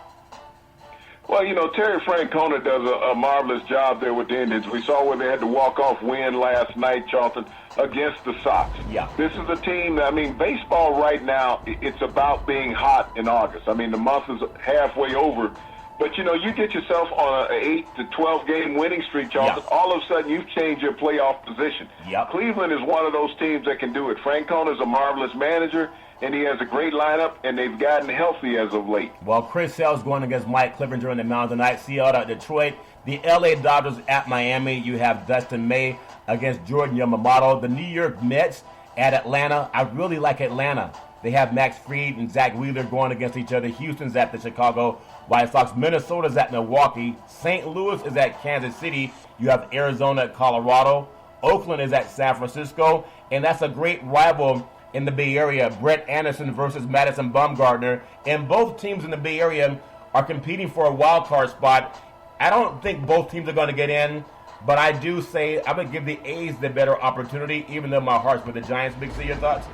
Well, Terry Francona does a marvelous job there with the Indians. We saw where they had the walk-off win last night, Charlton, against the Sox. Yeah. This is a team that, baseball right now, it's about being hot in August. The month is halfway over. But, you get yourself on an 8 to 12 game winning streak, Charlton. Yeah. All of a sudden, you've changed your playoff position. Yep. Cleveland is one of those teams that can do it. Francona is a marvelous manager, and he has a great lineup, and they've gotten healthy as of late. Well, Chris Sale's going against Mike Clevenger in the mound tonight. Seattle at Detroit. The L.A. Dodgers at Miami. You have Dustin May against Jordan Yamamoto. The New York Mets at Atlanta. I really like Atlanta. They have Max Fried and Zach Wheeler going against each other. Houston's at the Chicago White Sox. Minnesota's at Milwaukee. St. Louis is at Kansas City. You have Arizona at Colorado. Oakland is at San Francisco. And that's a great rival in the Bay Area, Brett Anderson versus Madison Bumgarner. And both teams in the Bay Area are competing for a wild card spot. I don't think both teams are going to get in, but I do say I'm going to give the A's the better opportunity, even though my heart's with the Giants. Big C, your thoughts?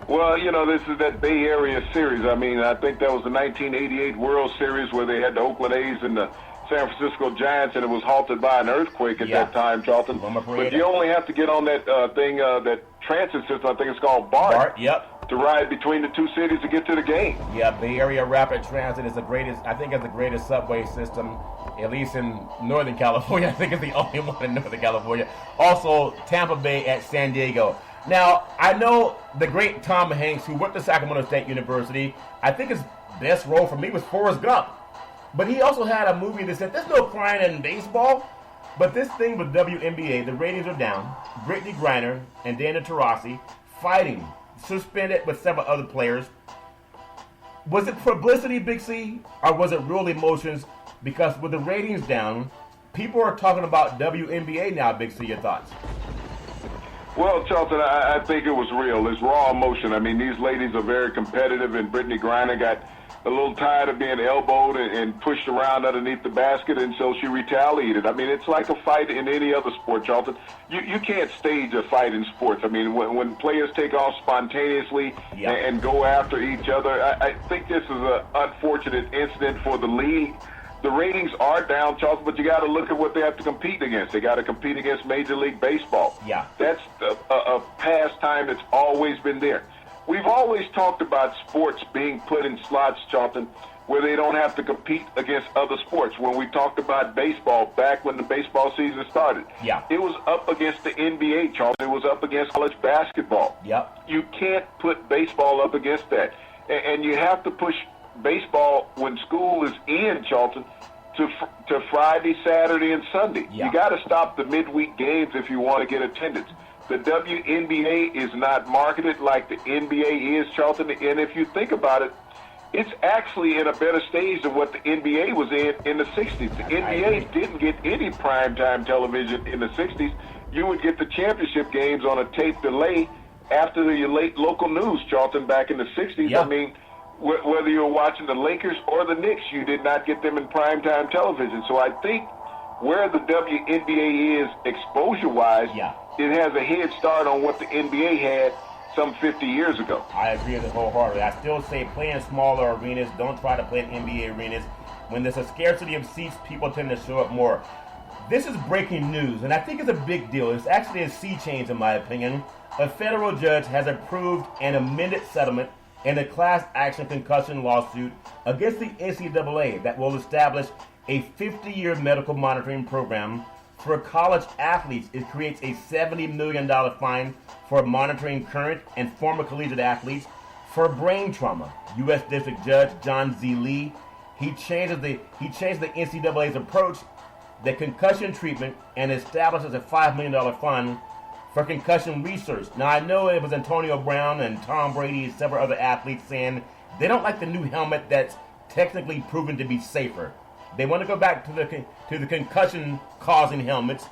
Well, this is that Bay Area series. I think that was the 1988 World Series where they had the Oakland A's and the San Francisco Giants, and it was halted by an earthquake at that time, Charlton. But you only have to get on that that transit system. I think it's called BART. Yep. to ride between the two cities to get to the game. Yeah, Bay Area Rapid Transit is the greatest. I think it's the greatest subway system, at least in Northern California. I think it's the only one in Northern California. Also, Tampa Bay at San Diego. Now, I know the great Tom Hanks, who went to Sacramento State University. I think his best role for me was Forrest Gump. But he also had a movie that said, there's no crying in baseball. But this thing with WNBA, the ratings are down. Brittany Griner and Diana Taurasi fighting, suspended with several other players. Was it publicity, Big C, or was it real emotions? Because with the ratings down, people are talking about WNBA now, Big C. Your thoughts? Well, Charlton, I think it was real. It's raw emotion. I mean, these ladies are very competitive, and Brittany Griner got a little tired of being elbowed and pushed around underneath the basket, and so she retaliated. I mean, it's like a fight in any other sport, Charlton. You can't stage a fight in sports. I mean, when players take off spontaneously and go after each other, I think this is an unfortunate incident for the league. The ratings are down, Charlton, but you got to look at what they have to compete against. They got to compete against Major League Baseball. Yeah, that's a pastime that's always been there. We've always talked about sports being put in slots, Charlton, where they don't have to compete against other sports. When we talked about baseball back when the baseball season started, it was up against the NBA, Charlton. It was up against college basketball. You can't put baseball up against that. And you have to push baseball when school is in, Charlton, to Friday, Saturday, and Sunday. You got to stop the midweek games if you want to get attendance. The WNBA is not marketed like the NBA is, Charlton, and if you think about it, it's actually in a better stage than what the NBA was in the 60s. The NBA didn't get any primetime television in the 60s. You would get the championship games on a tape delay after the late local news, Charlton, back in the 60s. I mean, whether you were watching the Lakers or the Knicks, you did not get them in primetime television. So I think where the WNBA is exposure-wise, it has a head start on what the NBA had some 50 years ago. I agree with it wholeheartedly. I still say play in smaller arenas. Don't try to play in NBA arenas. When there's a scarcity of seats, people tend to show up more. This is breaking news, and I think it's a big deal. It's actually a sea change, in my opinion. A federal judge has approved an amended settlement in a class action concussion lawsuit against the NCAA that will establish a 50-year medical monitoring program for college athletes. It creates a $70 million fine for monitoring current and former collegiate athletes for brain trauma. U.S. District Judge John Z. Lee, he changed the NCAA's approach to concussion treatment and establishes a $5 million fund for concussion research. Now, I know it was Antonio Brown and Tom Brady and several other athletes saying they don't like the new helmet that's technically proven to be safer. They want to go back to the concussion-causing helmets.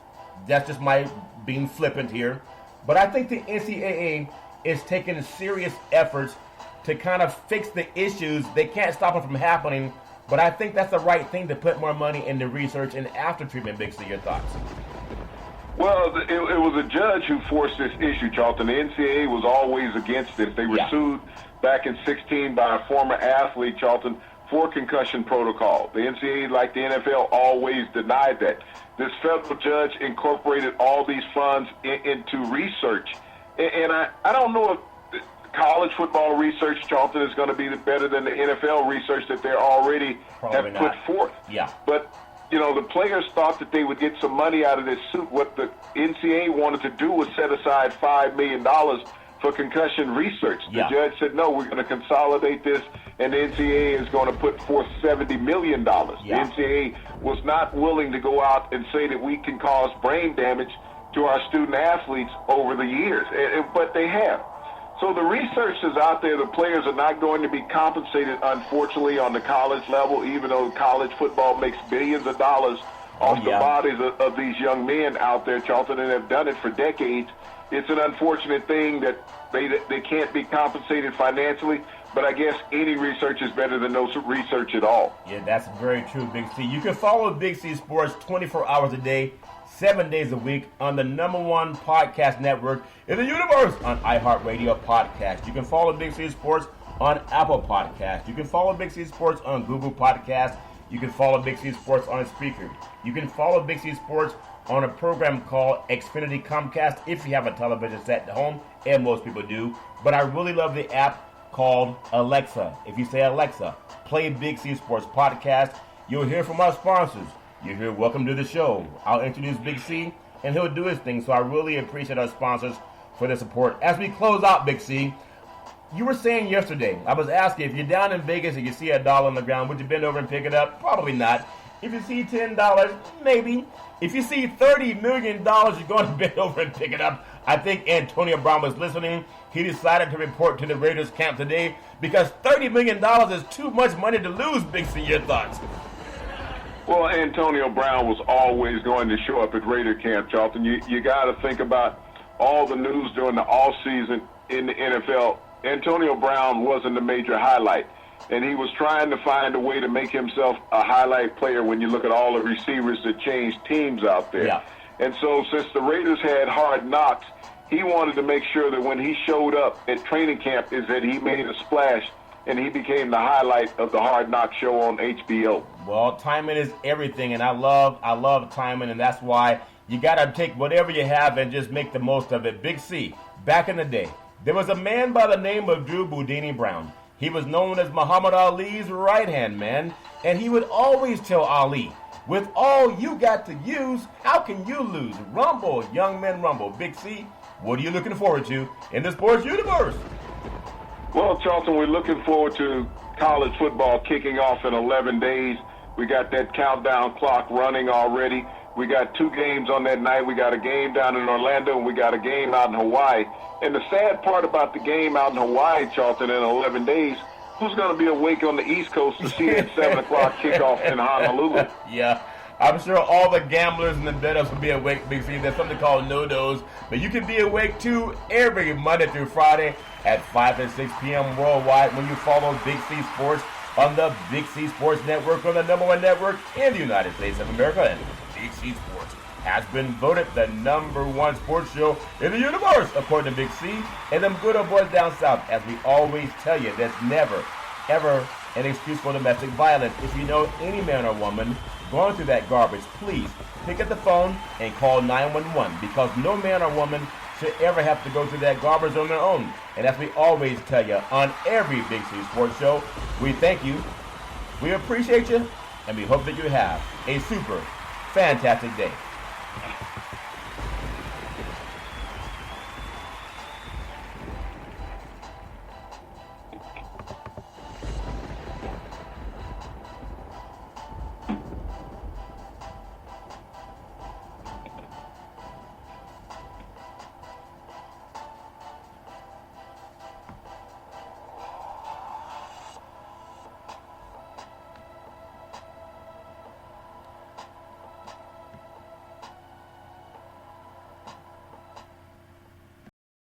That's just my being flippant here. But I think the NCAA is taking serious efforts to kind of fix the issues. They can't stop them from happening, but I think that's the right thing to put more money into research and after treatment. Big C, your thoughts? Well, it was a judge who forced this issue, Charlton. The NCAA was always against it. They were sued back in 2016 by a former athlete, Charlton, for concussion protocol. The NCAA, like the NFL, always denied that. This federal judge incorporated all these funds into research. And I don't know if college football research, Charlton, is going to be better than the NFL research that they already have put forth. But you know, the players thought that they would get some money out of this suit. What the NCAA wanted to do was set aside $5 million for concussion research. The judge said, no, we're going to consolidate this, and the NCAA is going to put forth $70 million. The NCAA was not willing to go out and say that we can cause brain damage to our student athletes over the years, but they have. So the research is out there. The players are not going to be compensated, unfortunately, on the college level, even though college football makes billions of dollars off the bodies of these young men out there, Charlton, and have done it for decades. It's an unfortunate thing that they can't be compensated financially, but I guess any research is better than no research at all. Yeah, that's very true, Big C. You can follow Big C Sports 24 hours a day, 7 days a week on the #1 podcast network in the universe on iHeartRadio Podcast. You can follow Big C Sports on Apple Podcast. You can follow Big C Sports on Google Podcast. You can follow Big C Sports on Spreaker. You can follow Big C Sports on a program called Xfinity Comcast if you have a television set at home and most people do. But I really love the app called Alexa. If you say Alexa, play Big C Sports Podcast, you'll hear from our sponsors. You'll hear welcome to the show. I'll introduce Big C, and he'll do his thing. So I really appreciate our sponsors for their support. As we close out, Big C, you were saying yesterday, I was asking, if you're down in Vegas and you see $1 on the ground, would you bend over and pick it up? Probably not. If you see $10, maybe. If you see $30 million, you're going to bend over and pick it up. I think Antonio Brown was listening. He decided to report to the Raiders camp today because $30 million is too much money to lose, Big C. Your thoughts? Well, Antonio Brown was always going to show up at Raider camp, Charlton. You got to think about all the news during the offseason in the NFL. Antonio Brown wasn't a major highlight, and he was trying to find a way to make himself a highlight player when you look at all the receivers that changed teams out there. Yeah. And so since the Raiders had Hard Knocks, he wanted to make sure that when he showed up at training camp is that he made a splash, and he became the highlight of the Hard Knocks show on HBO. Well, timing is everything, and I love timing, and that's why you got to take whatever you have and just make the most of it. Big C, back in the day, there was a man by the name of Drew Boudini Brown. He was known as Muhammad Ali's right-hand man, and he would always tell Ali, with all you got to use, how can you lose? Rumble, young men, rumble. Big C, what are you looking forward to in the sports universe? Well, Charlton, we're looking forward to college football kicking off in 11 days. We got that countdown clock running already. We got 2 games on that night. We got a game down in Orlando, and we got a game out in Hawaii. And the sad part about the game out in Hawaii, Charlton, in 11 days, who's going to be awake on the East Coast to see that 7 o'clock kickoff in Honolulu? Yeah, I'm sure all the gamblers and the bettors will be awake, Big C. There's something called no-dos. But you can be awake, too, every Monday through Friday at 5 and 6 p.m. worldwide when you follow Big C Sports on the Big C Sports Network, on the #1 network in the United States of America. And Big C Sports has been voted the #1 sports show in the universe, according to Big C and them good old boys down south. As we always tell you, there's never, ever an excuse for domestic violence. If you know any man or woman going through that garbage, please pick up the phone and call 911, because no man or woman should ever have to go through that garbage on their own. And as we always tell you on every Big C Sports show, we thank you, we appreciate you, and we hope that you have a super fantastic day.